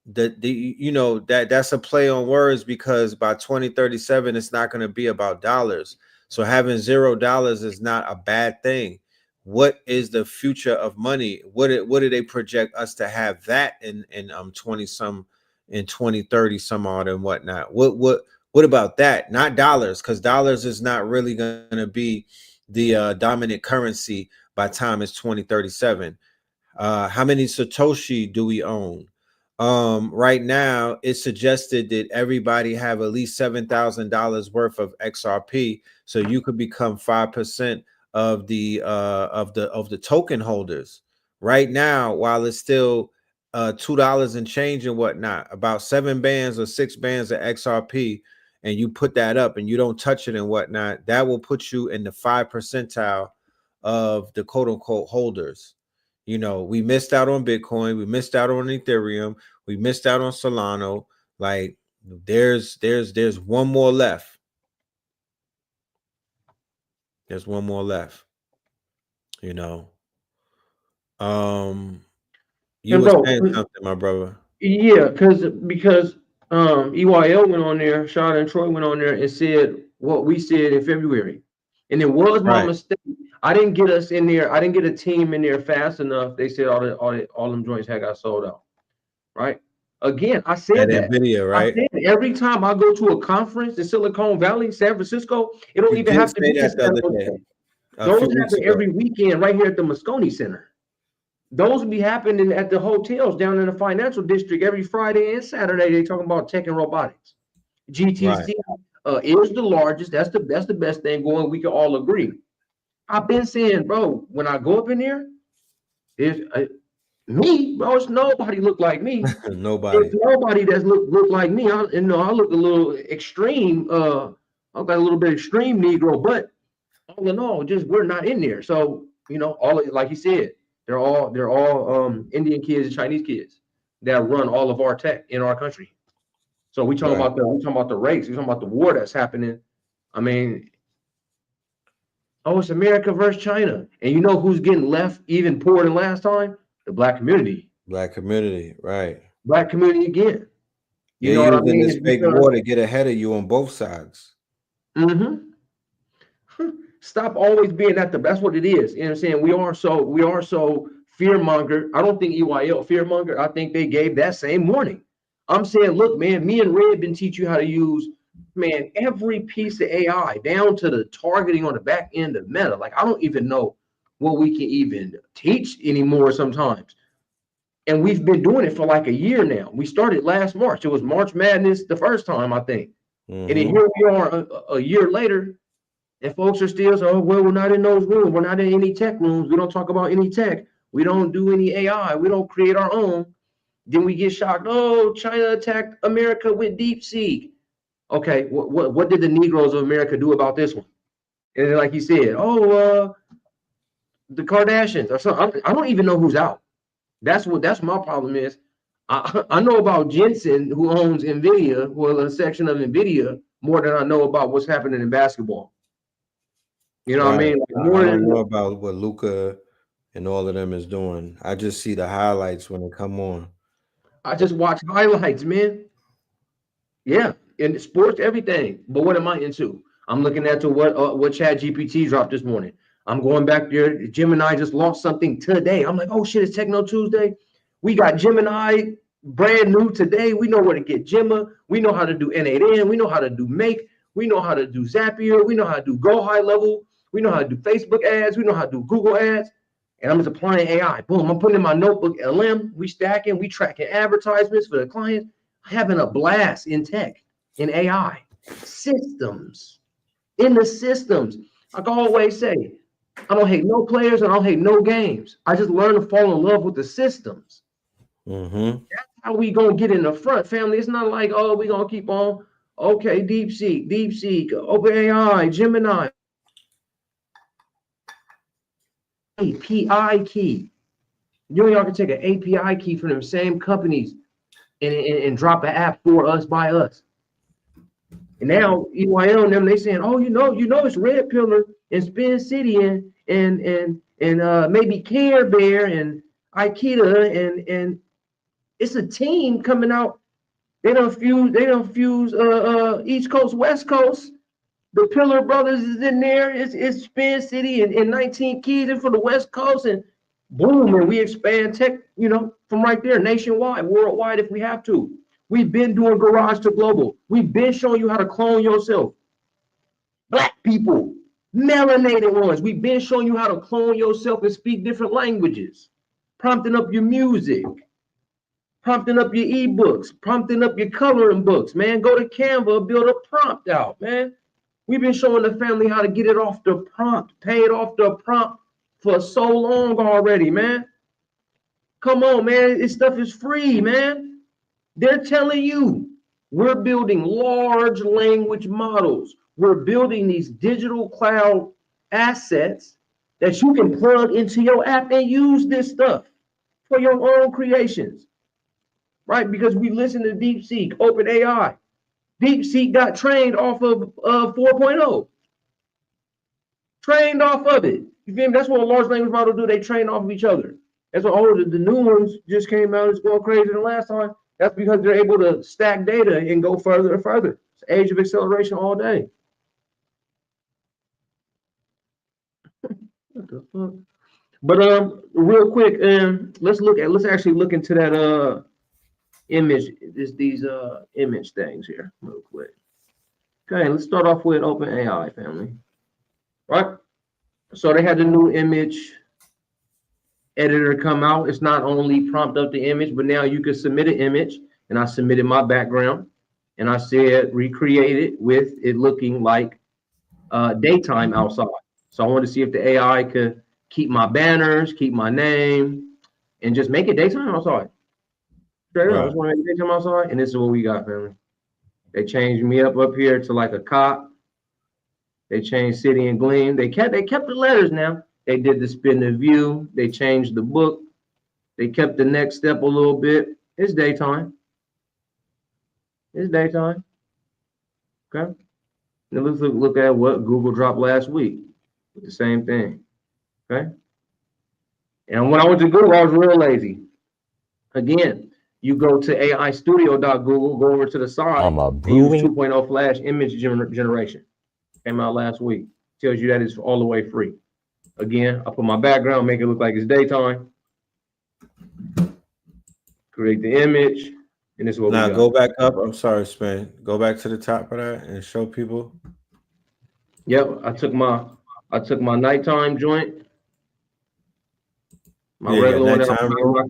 that's a play on words, because by 2037 it's not going to be about dollars. So having $0 is not a bad thing. What is the future of money? What do they project us to have that in 2030 some odd and whatnot? What about that? Not dollars, because dollars is not really going to be the dominant currency by time it's 2037. How many Satoshi do we own? Right now, it's suggested that everybody have at least $7,000 worth of XRP, so you could become 5% of the token holders. Right now, while it's still $2 and change and whatnot, about 7 bands or 6 bands of XRP, and you put that up and you don't touch it and whatnot, that will put you in the 5 percentile of the quote unquote holders. We missed out on Bitcoin, we missed out on Ethereum, we missed out on Solana. Like there's one more left. There's one more left. You were saying something, my brother. Yeah, because EYL went on there, Shad and Troy went on there and said what we said in February. And it was my mistake. I didn't get us in there. I didn't get a team in there fast enough. They said all them joints had got sold out. Right. Again, I said that. NVIDIA, right? I said every time I go to a conference in Silicon Valley, San Francisco, it don't even have to be that the other day. Those happen every weekend right here at the Moscone Center. Those be happening at the hotels down in the financial district every Friday and Saturday. They talking about tech and robotics. GTC is the largest. That's the best thing going. We can all agree. I've been saying, bro, when I go up in there, it's me, bro. It's nobody look like me. Nobody. It's nobody that's look like me. I look a little extreme. I've got a little bit extreme Negro, but all in all, just we're not in there. So all like he said. They're all Indian kids and Chinese kids that run all of our tech in our country. So we talking Right. about the race. We talking about the war that's happening. I mean, oh, it's America versus China, and you know who's getting left even poorer than last time? The black community. Black community, right. Black community again. You They're know what I using mean? this It's fake because war to get ahead of you on both sides. stop always being at the. That's what it is. You know what I'm saying? We are so fear monger. I don't think EYL fear monger. I think they gave that same warning. I'm saying, look, man, me and Red been teach you how to use, man, every piece of AI down to the targeting on the back end of Meta. Like I don't even know what we can even teach anymore sometimes. And we've been doing it for like a year now. We started last March. It was March Madness the first time, I think. And then here we are a year later, and folks are still saying, oh, well, we're not in those rooms. We're not in any tech rooms. We don't talk about any tech. We don't do any AI. We don't create our own. Then we get shocked. Oh, China attacked America with DeepSeek. Okay, what did the Negroes of America do about this one? And then, like you said, oh, the Kardashians or something. I don't even know who's out. That's my problem is. I know about Jensen, who owns NVIDIA, well, a section of NVIDIA, more than I know about what's happening in basketball. You know what I mean? Like, I don't know about what Luca and all of them is doing. I just see the highlights when they come on. I just watch highlights, man. Yeah, in sports, everything. But what am I into? I'm looking at to what Chat GPT dropped this morning. I'm going back there. Gemini just launched something today. I'm like, oh shit, it's Techno Tuesday. We got Gemini brand new today. We know where to get Gemma. We know how to do N8N. We know how to do Make. We know how to do Zapier. We know how to do Go High Level. We know how to do Facebook ads. We know how to do Google ads. And I'm just applying AI. Boom, I'm putting in my notebook LM. We stacking. We tracking advertisements for the clients. Having a blast in tech, in AI, systems, in the systems. Like I always say, I don't hate no players and I don't hate no games. I just learn to fall in love with the systems. That's how we gonna get in the front, family. It's not like, oh, we gonna keep on. Okay, DeepSeek, OpenAI, Gemini, API key. You know, y'all can take an API key from them same companies and drop an app for us by us. And now EYL and them, they saying, oh, you know, it's Red Pillar and Spin City and maybe Care Bear and Aikida and it's a team coming out. They don't fuse East Coast, West Coast. The Pillar Brothers is in there. It's Spin City and 19 keys in for the West Coast and boom, and we expand tech, you know, from right there, nationwide, worldwide, if we have to. We've been doing garage to global. We've been showing you how to clone yourself. Black people, melanated ones. We've been showing you how to clone yourself and speak different languages, prompting up your music, prompting up your ebooks, prompting up your coloring books, man. Go to Canva, build a prompt out, man. We've been showing the family how to get it off the prompt, pay it off the prompt for so long already, man. Come on, man. This stuff is free, man. They're telling you we're building large language models. We're building these digital cloud assets that you can plug into your app and use this stuff for your own creations, right? Because we listen to DeepSeek, OpenAI. DeepSeek got trained off of 4.0. Trained off of it. You feel me? That's what a large language model do. They train off of each other. That's what the new ones just came out. It's going crazier than last time. That's because they're able to stack data and go further and further. It's the age of acceleration all day. What the fuck? But real quick, let's actually look into that image, these image things here, real quick. Okay, let's start off with OpenAI, family. Right? So they had the new image editor come out. It's not only prompt up the image, but now you can submit an image. And I submitted my background and I said recreate it with it looking like daytime outside. So I wanted to see if the AI could keep my banners, keep my name, and just make it daytime outside. Straight up, I just want to make it daytime outside. And this is what we got, family. They changed me up here to like a cop. They changed City and Gleam. They kept the letters now. They did the spin the view. They changed the book. They kept the next step a little bit. It's daytime. It's daytime. Okay. Now let's look at what Google dropped last week with the same thing. Okay. And when I went to Google, I was real lazy. Again, you go to aistudio.google, go over to the side, and use brewing 2.0 Flash image generation. Came out last week. Tells you that it's all the way free. Again, I put my background, make it look like it's daytime. Create the image, and this is what we Now got. go back up. I'm sorry, Spain. Go back to the top of that and show people. Yep, I took my nighttime joint, my Yeah, regular one that nighttime I'm roll.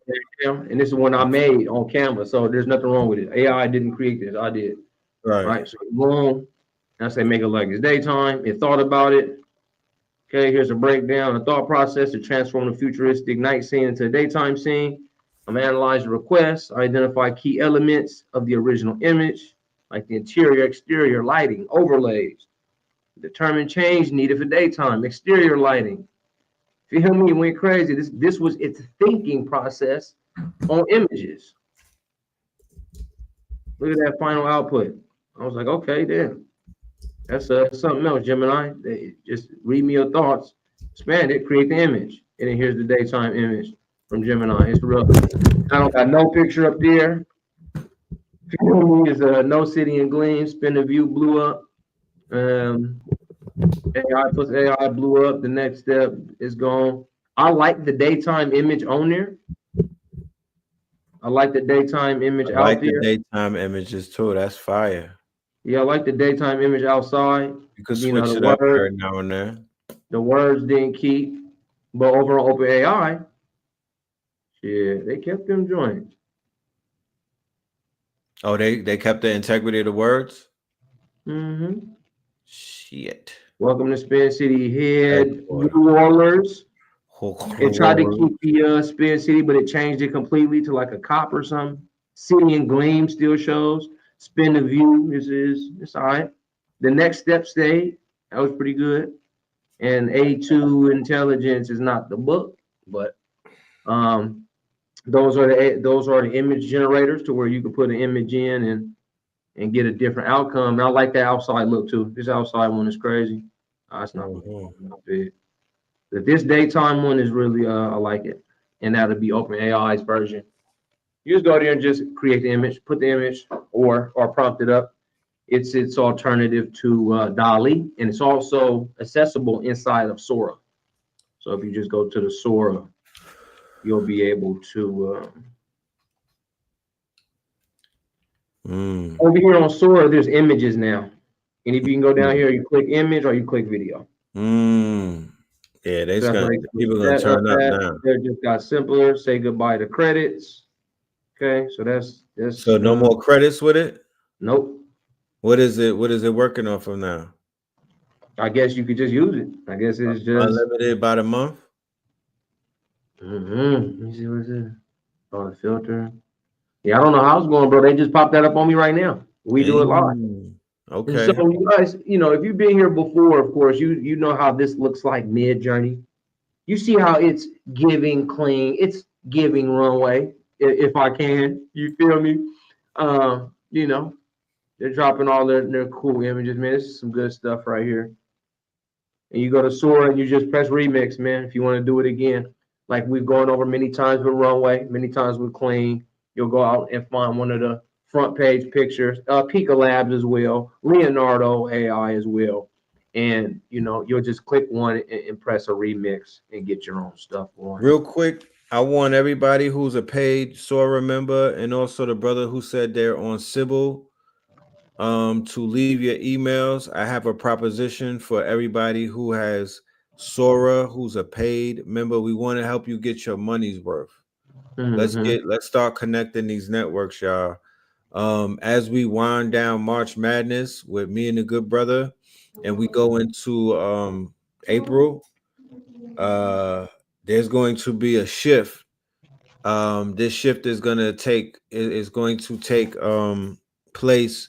and this is one I made on Canva. So there's nothing wrong with it. AI didn't create this, I did. Right. So boom. I say make it like it's daytime. It thought about it. Okay, here's a breakdown, a thought process to transform the futuristic night scene into a daytime scene. I'm analyzing requests, identify key elements of the original image, like the interior, exterior, lighting, overlays. Determine change needed for daytime, exterior lighting. Feel me? It went crazy. This was its thinking process on images. Look at that final output. I was like, okay, then. That's something else, Gemini. Just read me your thoughts, expand it, create the image. And then here's the daytime image from Gemini. It's real. I don't got no picture up there. Is no city in gleam, spin the view, blew up. AI plus AI blew up. The next step is gone. I like the daytime image on there. I like the daytime image I like out there. the daytime images too. That's fire. Yeah, I like the daytime image outside. You could You know, switch the it up word, every now and then. the words didn't keep, but over on OpenAI, shit, they kept them joints. Oh, they kept the integrity of the words. Mm-hmm. Shit. Welcome to Spin City Head, Boy. New Orleans. It tried to keep the Spin City, but it changed it completely to like a cop or something. City and Gleam still shows. Spin the View it's all right. The Next Step stayed. That was pretty good. And A2 Intelligence is not the book, but those are the image generators to where you can put an image in and get a different outcome. And I like that outside look too. This outside one is crazy. It's not big. But this daytime one is really I like it. And that'll be OpenAI's version. You just go there and just create the image, put the image or prompt it up. It's alternative to DALL-E, and it's also accessible inside of Sora. So if you just go to the Sora, you'll be able to over here on Sora, there's images now. And if you can go down here, you click image or you click video. Yeah, people gonna turn up now. They just got simpler. Say goodbye to credits. Okay, so that's so no more credits with it. Nope. What is it? What is it working off of now? I guess you could just use it. I guess it's just unlimited by the month. Let me see what's it. Oh, the filter. Yeah, I don't know how it's going, bro. They just popped that up on me right now. We do it live. Okay. And so you guys, if you've been here before, of course, you know how this looks like mid-journey. You see how it's giving clean, it's giving runway, if I can. You feel me? They're dropping all their cool images, man. This is some good stuff right here. And you go to Sora and you just press remix, man, if you want to do it again. Like we've gone over many times with runway, many times with clean. You'll go out and find one of the front page pictures, Pika Labs as well, Leonardo AI as well. And, you'll just click one and press a remix and get your own stuff on. Real quick, I want everybody who's a paid Sora member and also the brother who said they're on Sybil to leave your emails. I have a proposition for everybody who has Sora, who's a paid member. We want to help you get your money's worth. Let's start connecting these networks, y'all. As we wind down March Madness with me and the good brother, and we go into April, there's going to be a shift. This shift is going to take place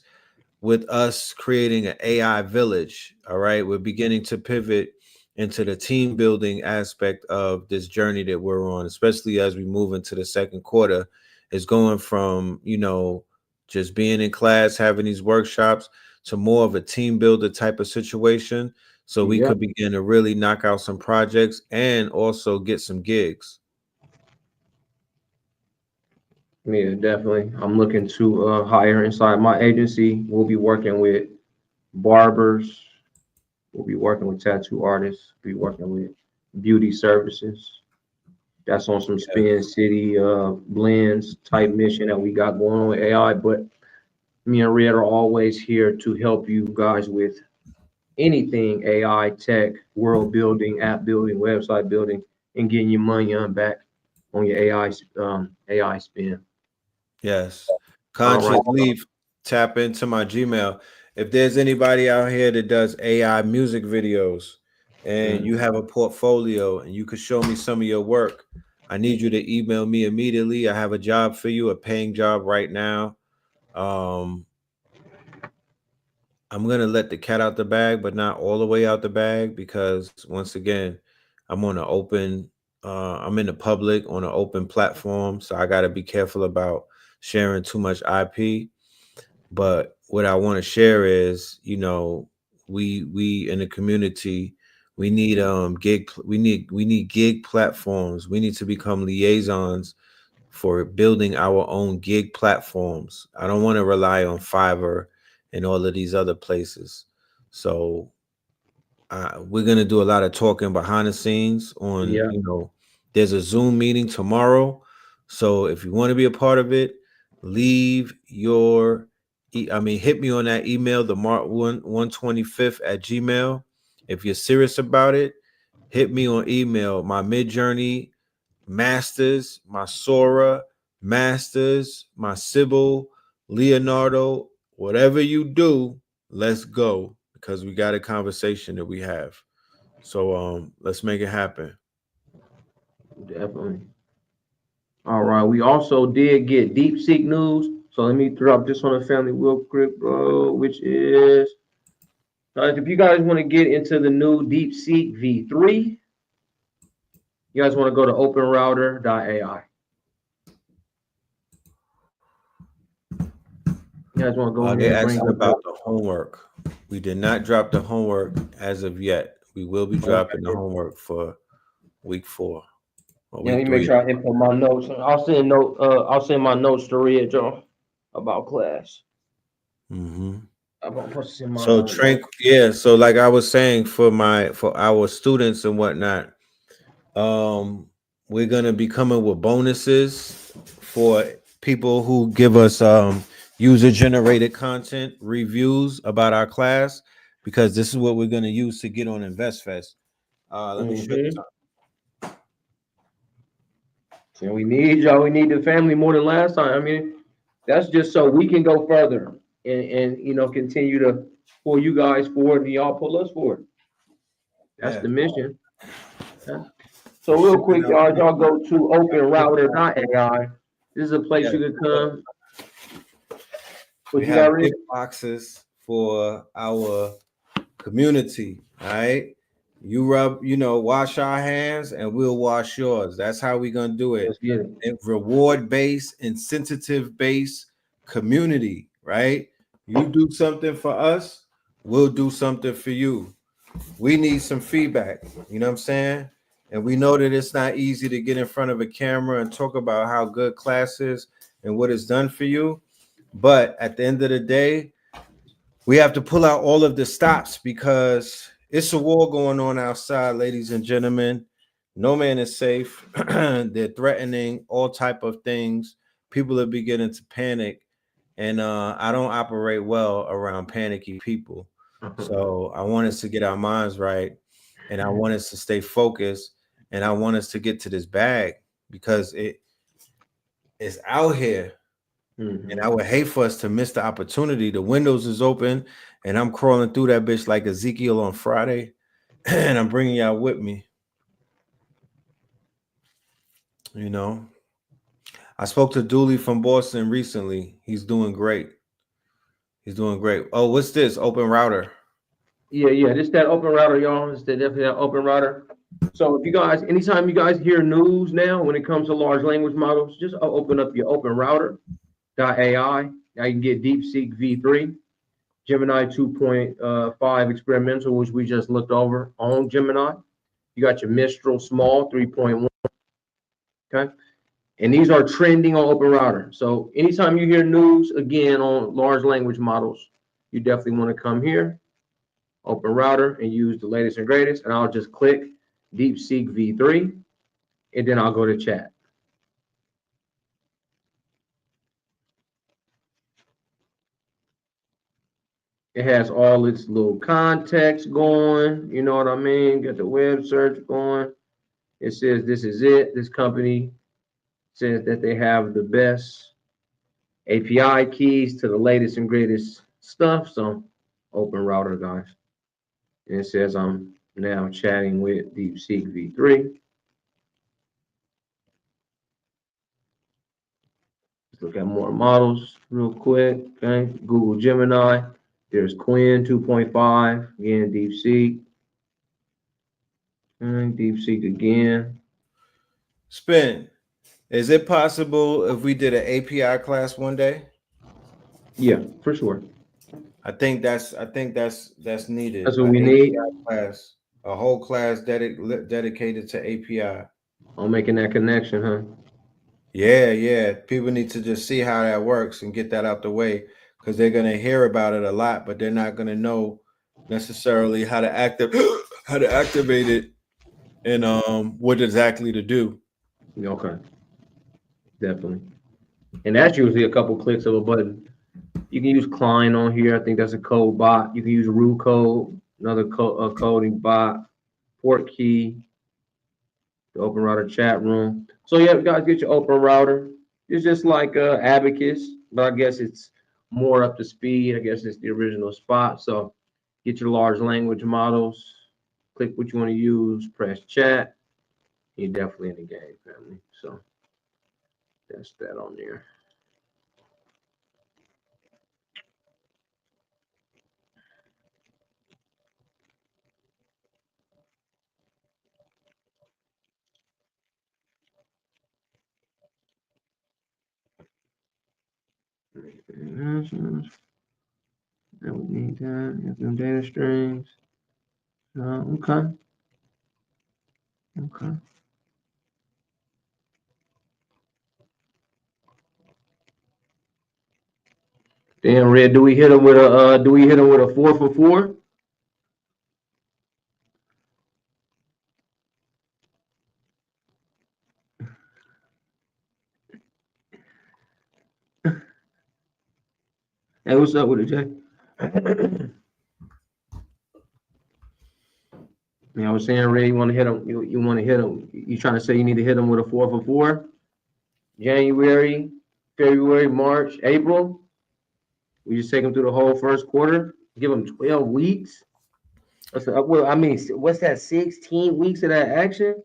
with us creating an AI village. All right, we're beginning to pivot into the team building aspect of this journey that we're on, especially as we move into the second quarter. It's going from just being in class, having these workshops, to more of a team builder type of situation. So we Yep. could begin to really knock out some projects and also get some gigs. Yeah, definitely. I'm looking to hire inside my agency. We'll be working with barbers. We'll be working with tattoo artists. We'll be working with beauty services. That's on some Spin City blends type mission that we got going on with AI. But me and Red are always here to help you guys with anything AI, tech, world building, app building, website building, and getting your money on back on your AI spin. Yes. All right. Conscious Leaf, tap into my Gmail. If there's anybody out here that does AI music videos and you have a portfolio and you could show me some of your work, I need you to email me immediately. I have a job for you, a paying job right now. I'm gonna let the cat out the bag, but not all the way out the bag, because once again, I'm on an open, I'm in the public on an open platform, so I got to be careful about sharing too much IP. But what I want to share is, we in the community, we need we need gig platforms. We need to become liaisons for building our own gig platforms. I don't want to rely on Fiverr and all of these other places. So we're gonna do a lot of talking behind the scenes on, Yeah. there's a Zoom meeting tomorrow. So if you want to be a part of it, leave your hit me on that email, the Mark 125th at Gmail. If you're serious about it, hit me on email, my Midjourney Masters, my Sora Masters, my Sybil, Leonardo, whatever you do, let's go, because we got a conversation that we have. So let's make it happen. Definitely. All right. We also did get DeepSeek news. So let me drop this on the family real quick, bro, which is if you guys want to get into the new DeepSeek V3, you guys want to go to openrouter.ai. You guys want to go ahead They and bring asking it about up. the homework. We did not drop the homework as of yet. We will be dropping the homework for week 4 or Yeah, let week me make 3. sure I input my notes. I'll send my notes to Red John about class. Mm-hmm. I'm gonna put this in my So yeah. So like I was saying, for our students and whatnot, we're gonna be coming with bonuses for people who give us user generated content reviews about our class, because this is what we're gonna use to get on InvestFest. Let me show you something. So we need y'all. We need the family more than last time. I mean, that's just so we can go further and continue to pull you guys forward and y'all pull us forward. That's Yeah. the mission. Yeah. So real quick, y'all go to openrouter.ai. This is a place you can come. We have big boxes for our community. All right. You wash our hands and we'll wash yours. That's how we're gonna do it. Let's get it. Reward based, incentive based community, right? You do something for us, we'll do something for you. We need some feedback, you know what I'm saying? And we know that it's not easy to get in front of a camera and talk about how good class is and what it's done for you. But at the end of the day, we have to pull out all of the stops, because it's a war going on outside, ladies and gentlemen. No man is safe. They're threatening all type of things. People are beginning to panic, and I don't operate well around panicky people. So I want us to get our minds right, and I want us to stay focused, and I want us to get to this bag, because it's out here. And I would hate for us to miss the opportunity. The windows is open, and I'm crawling through that bitch like Ezekiel on Friday, and I'm bringing y'all with me. I spoke to Dooley from Boston recently. He's doing great. Oh, what's this? Open Router. Yeah. This that open router, y'all. It's definitely that open router. So if you guys, anytime you guys hear news now when it comes to large language models, just open up your openrouter.ai. I can get DeepSeek V3, Gemini 2.5 experimental, which we just looked over on Gemini. You got your Mistral Small 3.1. Okay. And these are trending on Open Router. So anytime you hear news, again, on large language models, you definitely want to come here, Open Router, and use the latest and greatest. And I'll just click DeepSeek V3, and then I'll go to chat. It has all its little context going. You know what I mean? Got the web search going. It says this is it. This company says that they have the best API keys to the latest and greatest stuff. So Open Router, guys. And it says I'm now chatting with DeepSeek V3. Let's look at more models real quick. Okay, Google Gemini. There's Quinn 2.5. Again, DeepSeek. And DeepSeek again. Spin. Is it possible if we did an API class one day? Yeah, for sure. I think that's needed. That's what we need. Class, a whole class dedicated to API. I'm making that connection, huh? Yeah. People need to just see how that works and get that out the way, because they're gonna hear about it a lot, but they're not gonna know necessarily how to activate it and what exactly to do. Okay. Definitely. And that's usually a couple clicks of a button. You can use Klein on here. I think that's a code bot. You can use RuCode, another coding bot, port key, the Open Router chat room. So yeah, guys, get your Open Router. It's just like Abacus, but I guess it's more up to speed. I guess it's the original spot. So get your large language models. Click what you want to use. Press chat. You're definitely in the game, family. So that's that on there. That would need that. Get them data streams. Okay. Okay. Damn, Red. Do we hit him with a 4 for 4? Hey, what's up with it, Jay? Yeah, I was saying, Ray, you want to hit him? You want to hit him? You trying to say you need to hit him with a 4 for 4? January, February, March, April. We just take him through the whole first quarter. Give him 12 weeks. Well, I mean, what's that? 16 weeks of that action.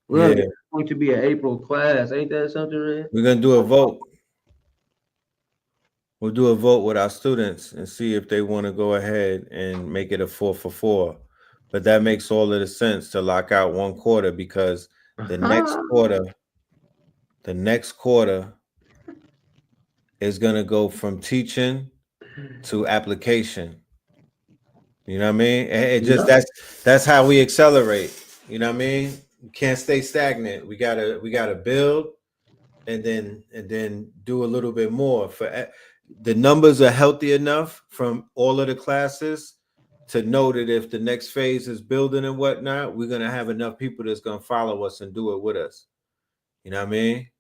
Well, Yeah. it's going to be an April class. Ain't that something, Ray? We're gonna do a vote. We'll do a vote with our students and see if they want to go ahead and make it a 4 for 4. But that makes all of the sense to lock out one quarter, because the next quarter is gonna go from teaching to application. You know what I mean? It just that's how we accelerate. You know what I mean? We can't stay stagnant. We gotta build and then do a little bit more. For the numbers are healthy enough from all of the classes to know that if the next phase is building and whatnot, we're gonna have enough people that's gonna follow us and do it with us. You know what I mean?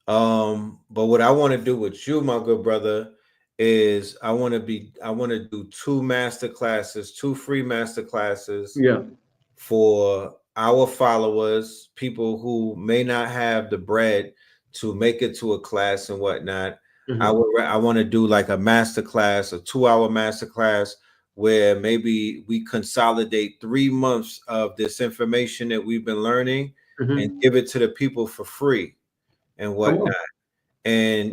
But what I want to do with you, my good brother, is I want to do 2 master classes, 2 free master classes. Yeah. For our followers, people who may not have the bread to make it to a class and whatnot. Mm-hmm. I want to do like a master class, a 2-hour master class, where maybe we consolidate 3 months of this information that we've been learning and give it to the people for free and whatnot. And,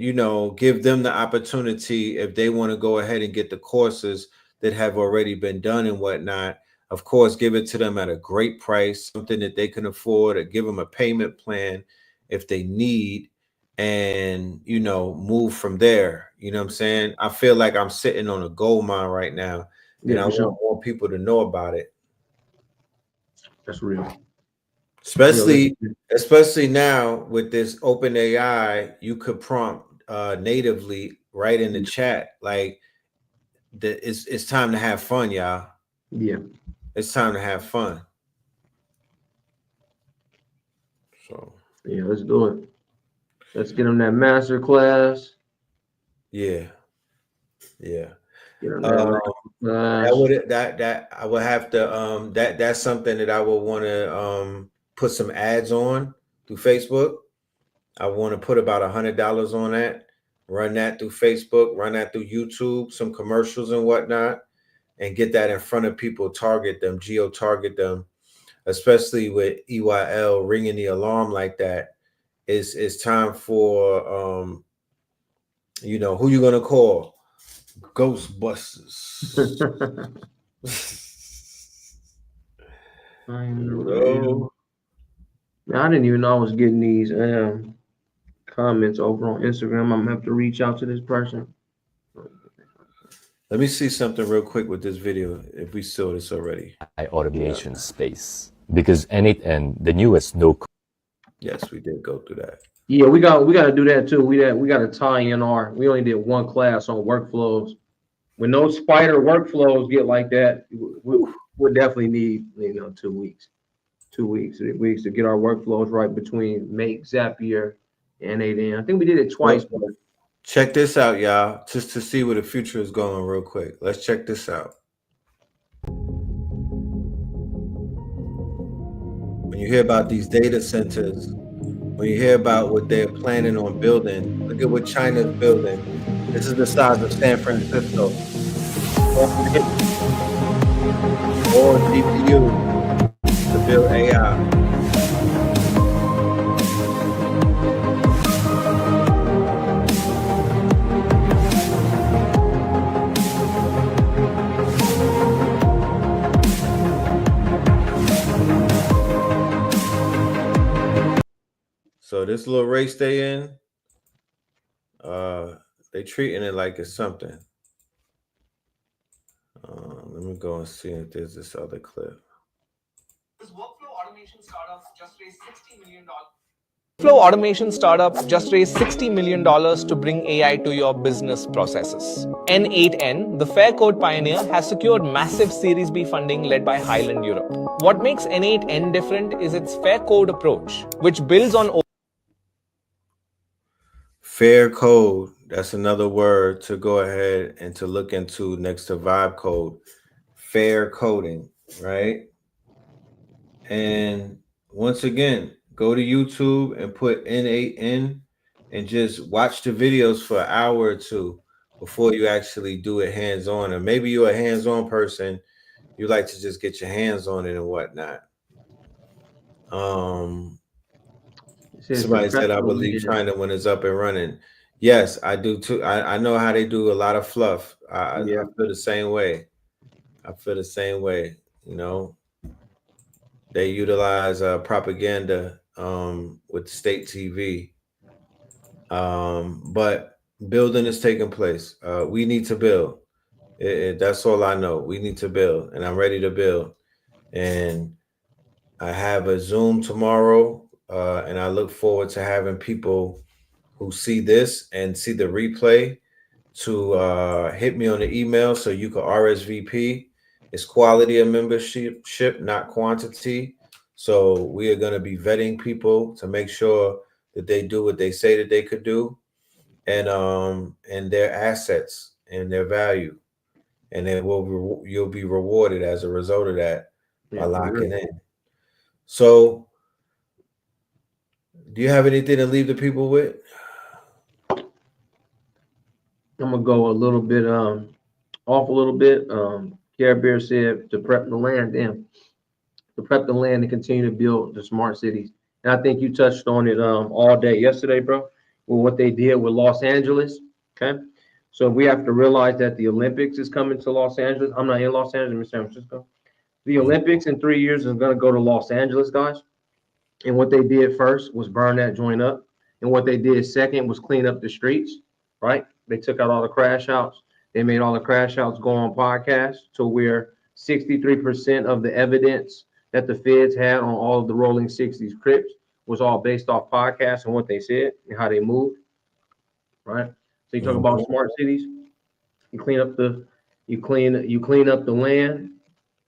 give them the opportunity, if they want to go ahead and get the courses that have already been done and whatnot, of course, give it to them at a great price, something that they can afford, or give them a payment plan if they need. and move from there. You know what I'm saying? I feel like I'm sitting on a gold mine right now, and Yeah, I for want sure. more people to know about it. That's real. Especially now with this open AI, you could prompt natively right in the chat. Like it's time to have fun, y'all. Yeah. It's time to have fun. So Yeah, let's do it. Let's get them that master class. yeah. Yeah. Get them that master That class. would that I would have to that's something that I would want to put some ads on through Facebook. I want to put about $100 on that, run that through Facebook, run that through YouTube, some commercials and whatnot, and get that in front of people, target them, geo target them, especially with EYL ringing the alarm like that. It's time for who you gonna call? Ghostbusters. Man, I didn't even know I was getting these comments over on Instagram. I'm gonna have to reach out to this person. Let me see something real quick with this video, if we saw this already. Automation space. Because N8N, the newest no-code. Yes, we did go through that. Yeah, we got to do that too. We got to tie in we only did one class on workflows. When those spider workflows get like that, we'll definitely need 2 weeks. 2 weeks to get our workflows right between Make, Zapier, and 8N. I think we did it twice. Well, check this out, y'all, just to see where the future is going real quick. Let's check this out. When you hear about these data centers, when you hear about what they're planning on building, look at what China's building. This is the size of San Francisco. All GPU to build AI. So this little race they in, they treating it like it's something. Let me go and see if there's this other clip. This workflow automation startup just raised $60 million to bring AI to your business processes. N8N, the Fair Code pioneer, has secured massive Series B funding led by Highland Europe. What makes N8N different is its Fair Code approach, which builds on Fair code, that's another word to go ahead and to look into next to vibe code. Fair coding, right? And once again, go to YouTube and put N8N and just watch the videos for an hour or two before you actually do it hands-on. Or maybe you're a hands-on person, you like to just get your hands on it and whatnot. Somebody said, I believe China when it's up and running. Yes, I do too. I know how they do a lot of fluff. I feel the same way. I feel the same way. They utilize propaganda with state TV. But building is taking place. We need to build. That's all I know. We need to build, and I'm ready to build. And I have a Zoom tomorrow, and I look forward to having people who see this and see the replay to hit me on the email so you can RSVP. It's quality of membership, not quantity. So we are going to be vetting people to make sure that they do what they say that they could do, and their assets and their value, and then you'll be rewarded as a result of that by locking in. So, do you have anything to leave the people with? I'm gonna go a little bit off a little bit. Care Bear said to prep the land, to prep the land and continue to build the smart cities. And I think you touched on it all day yesterday, bro, with what they did with Los Angeles. Okay. So we have to realize that the Olympics is coming to Los Angeles. I'm not in Los Angeles, I'm in San Francisco. The Olympics in 3 years is going to go to Los Angeles, guys. And what they did first was burn that joint up. And what they did second was clean up the streets, right? They took out all the crash outs. They made all the crash outs go on podcasts to where 63% of the evidence that the feds had on all of the rolling 60s Crips was all based off podcasts and what they said and how they moved, right? So you talk about smart cities, you clean up the you clean up the land,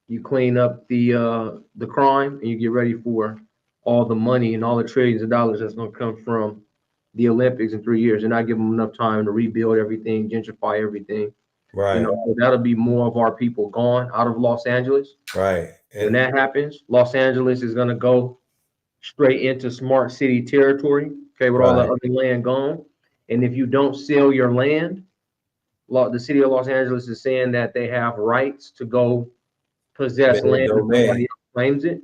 you clean up the crime, and you get ready for all the money and all the trillions of dollars that's going to come from the Olympics in 3 years, and not give them enough time to rebuild everything, gentrify everything. Right. You know, so that'll be more of our people gone out of Los Angeles. Right. When that happens, Los Angeles is going to go straight into smart city territory, okay, with all the other land gone. And if you don't sell your land, the city of Los Angeles is saying that they have rights to go possess land if nobody else claims it.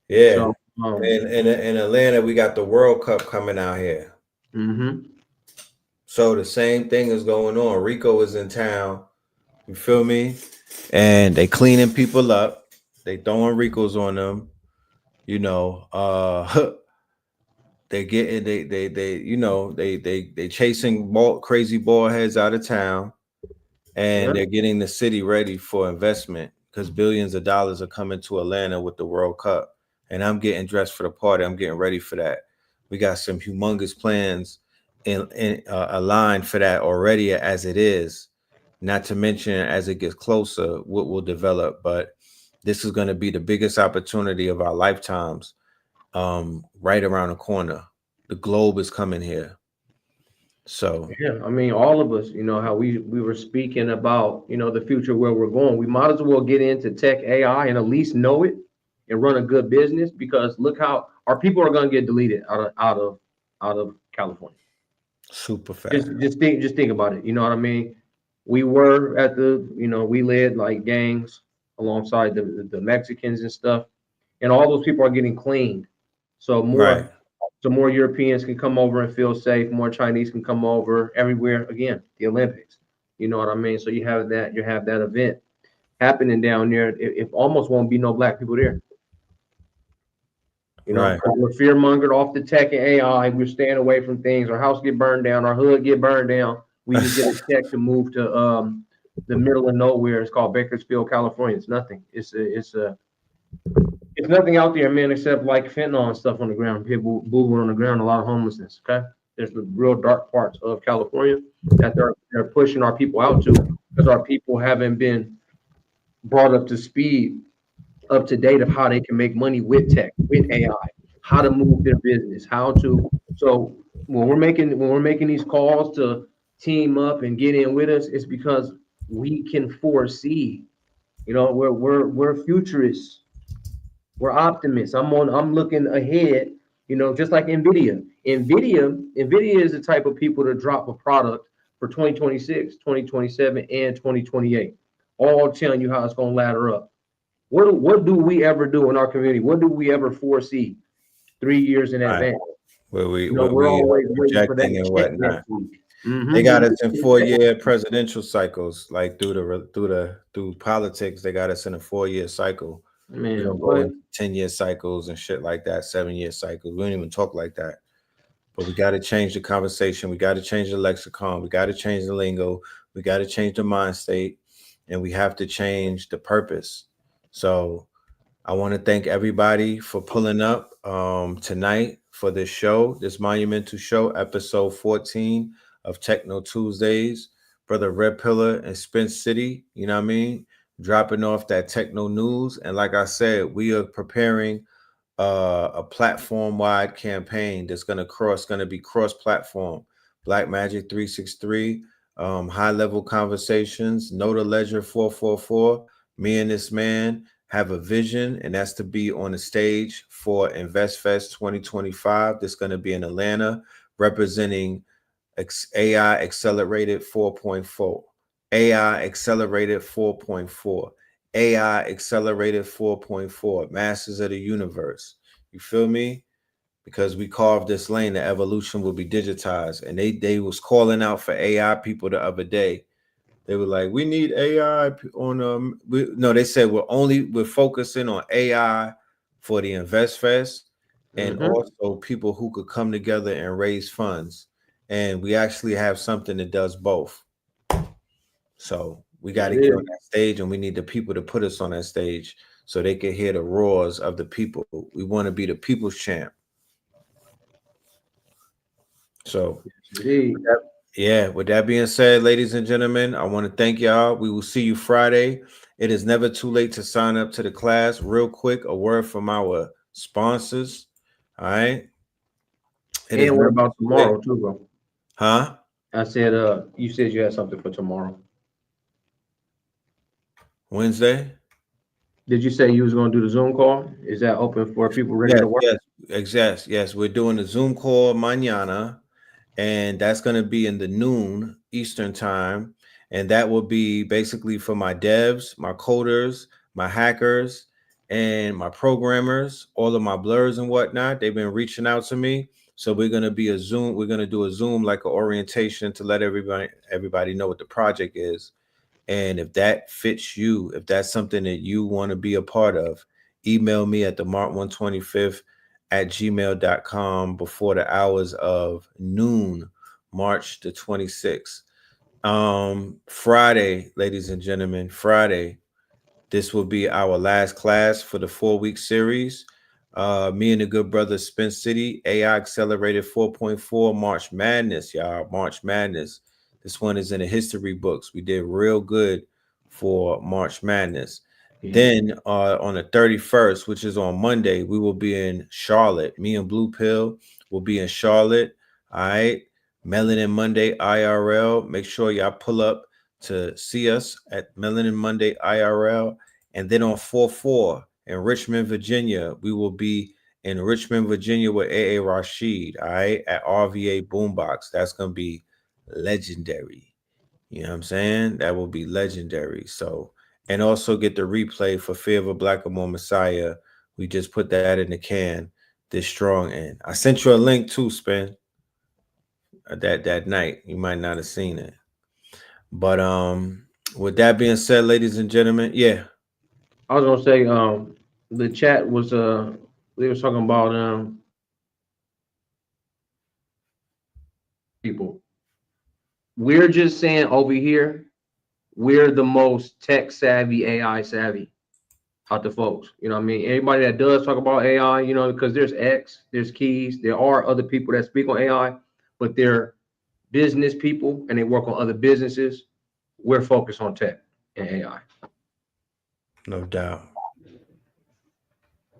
Yeah. So, in Atlanta, we got the World Cup coming out here. So the same thing is going on. Rico is in town. You feel me? And they cleaning people up. They throwing Ricos on them. You know, they getting they chasing crazy ball heads out of town, and they're getting the city ready for investment because billions of dollars are coming to Atlanta with the World Cup. And I'm getting dressed for the party. I'm getting ready for that. We got some humongous plans in aligned for that already as it is. Not to mention as it gets closer, what will develop. But this is going to be the biggest opportunity of our lifetimes, right around the corner. The globe is coming here. So yeah, I mean, all of us, you know, how we were speaking about, you know, the future where we're going. We might as well get into tech AI and at least know it and run a good business, because look how our people are going to get deleted out of California. Super fast. Just think about it. You know what I mean? We were at we led like gangs alongside the Mexicans and stuff, and all those people are getting cleaned. So more Europeans can come over and feel safe. More Chinese can come over everywhere. Again, the Olympics. You know what I mean? So you have that event happening down there. If almost won't be no black people there. You know, we're fear mongered off the tech and AI. We're staying away from things. Our house get burned down. Our hood get burned down. We just get a check to move to the middle of nowhere. It's called Bakersfield, California. It's nothing. It's nothing out there, man, except like fentanyl and stuff on the ground. People boo-booing on the ground. A lot of homelessness. Okay, there's the real dark parts of California that they're pushing our people out to, because our people haven't been brought up to speed, up to date of how they can make money with tech, with AI, how to move their business, how to. So when we're making these calls to team up and get in with us, it's because we can foresee. You know, we're futurists. We're optimists. I'm looking ahead. You know, just like Nvidia. Nvidia is the type of people to drop a product for 2026, 2027, and 2028, all telling you how it's going to ladder up. What do we ever do in our community? What do we ever foresee 3 years in advance? Where we're always waiting for that and check whatnot. next week. They got us in 4-year presidential cycles, like through politics. They got us in a 4-year cycle. Man, we don't go in 10-year cycles and shit like that, 7-year cycles. We don't even talk like that. But we got to change the conversation. We got to change the lexicon. We got to change the lingo. We got to change the mind state, and we have to change the purpose. So I want to thank everybody for pulling up tonight for this show, this monumental show, episode 14 of Techno Tuesdays. Brother Red Pillar and Spence City, you know what I mean? Dropping off that techno news. And like I said, we are preparing a platform-wide campaign that's going to be cross-platform. Black Magic 363, high-level conversations, Know the Ledger 444. Me and this man have a vision, and that's to be on the stage for InvestFest 2025. That's going to be in Atlanta, representing AI Accelerated 4.4. AI Accelerated 4.4. AI Accelerated 4.4. Masters of the Universe. You feel me? Because we carved this lane, the evolution will be digitized. And they was calling out for AI people the other day. They were like, we need AI on they said we're focusing on AI for the InvestFest, and Mhm. also people who could come together and raise funds. And we actually have something that does both. So we got to It get is. on that stage, and we need the people to put us on that stage so they can hear the roars of the people. We want to be the people's champ. So, Indeed. yeah, with that being said, ladies and gentlemen, I want to thank y'all. We will see you Friday. It is never too late to sign up to the class. Real quick, a word from our sponsors. All right. It is And what never about too late. tomorrow too, bro? Huh? I said, you said you had something for tomorrow. Wednesday? Did you say you was gonna do the Zoom call? Is that open for people ready Yes, to work? yes, exactly. Yes, we're doing a Zoom call mañana, and that's going to be in the noon Eastern time. And that will be basically for my devs, my coders, my hackers, and my programmers, all of my blurs and whatnot. They've been reaching out to me. So we're going to be a Zoom. We're going to do a Zoom like an orientation to let everybody know what the project is. And if that fits you, if that's something that you want to be a part of, email me at the mark125th@gmail.com before the hours of noon, March the 26th. Friday, ladies and gentlemen, Friday, this will be our last class for the 4-week series. Me and the good brother Spence City, AI Accelerated 4.4 March Madness, y'all. March Madness. This one is in the history books. We did real good for March Madness. Then on the 31st, which is on Monday, we will be in Charlotte. Me and Blue Pill will be in Charlotte. All right. Melanin Monday IRL. Make sure y'all pull up to see us at Melanin Monday IRL. And then on 4/4 in Richmond, Virginia, we will be in Richmond, Virginia with AA Rashid, all right, at RVA Boombox. That's going to be legendary. You know what I'm saying? That will be legendary. So, and also get the replay for Fear of a Black or More Messiah. We just put that in the can this strong end. I sent you a link too, Spin, that night. You might not have seen it. But with that being said, ladies and gentlemen, yeah. I was gonna say, the chat was they was talking about people. We're just saying over here, we're the most tech savvy, AI savvy out the folks. You know what I mean? Anybody that does talk about AI, you know, because there's X, there's Keys, there are other people that speak on AI, but they're business people and they work on other businesses. We're focused on tech and AI. No doubt.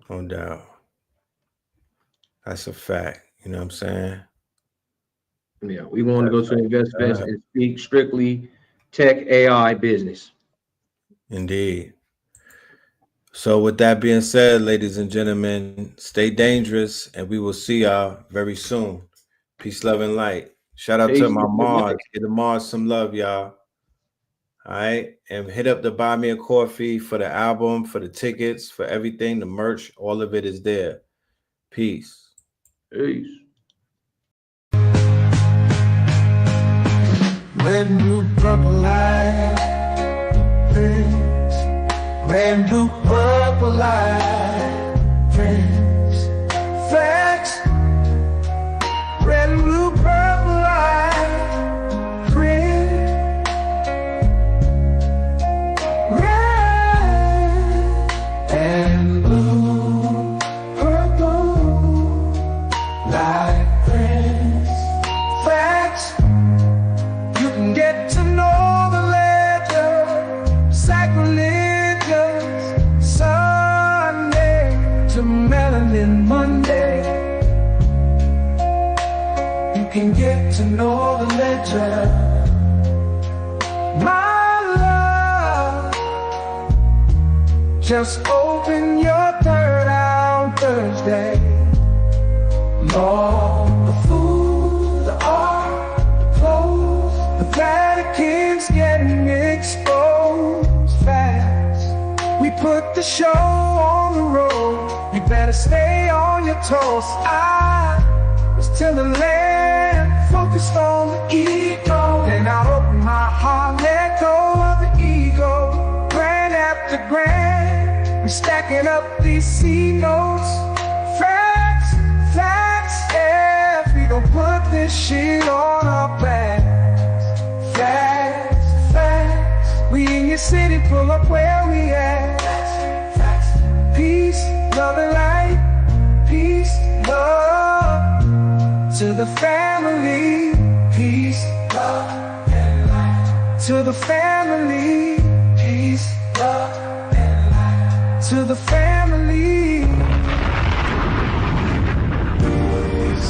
No doubt. That's a fact. You know what I'm saying? Yeah, we want to go to Invest Fest and speak strictly tech AI business. Indeed. So with that being said, ladies and gentlemen, stay dangerous, and we will see y'all very soon. Peace, love, and light. Shout out to my Mars. Give the Mars some love, y'all. All right. And hit up the Buy Me a Coffee for the album, for the tickets, for everything, the merch, all of it is there. Peace. Peace. Red, blue, purple light, friends. Red, blue, purple light, friends. Facts. Red, blue, purple light, friends. Red and blue, purple light, friends. Facts. You can get to know the ledger, sacrilegious Sunday to Melanin Monday. You can get to know the ledger, my love. Just open your third eye on Thursday. Lord, the food, the art, the clothes, the Vatican's getting exposed fast. We put the show on the road. You better stay on your toes. I was till the land focused on the ego. Then I open my heart, let go of the ego. Grand after grand, we're stacking up these C notes. Facts. To the family, peace, love, and light. To the family, peace, love, and light. To the family.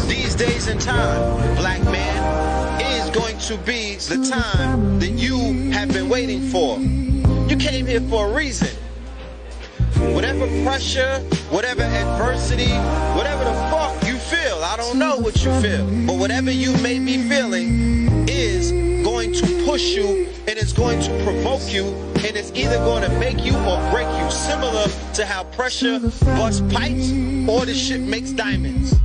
These days and time, black man, is going to be the time that you have been waiting for. You came here for a reason. Whatever pressure, whatever adversity, whatever the fuck you feel, I don't know what you feel, but whatever you may be feeling is going to push you, and it's going to provoke you, and it's either going to make you or break you, similar to how pressure busts pipes or the shit makes diamonds.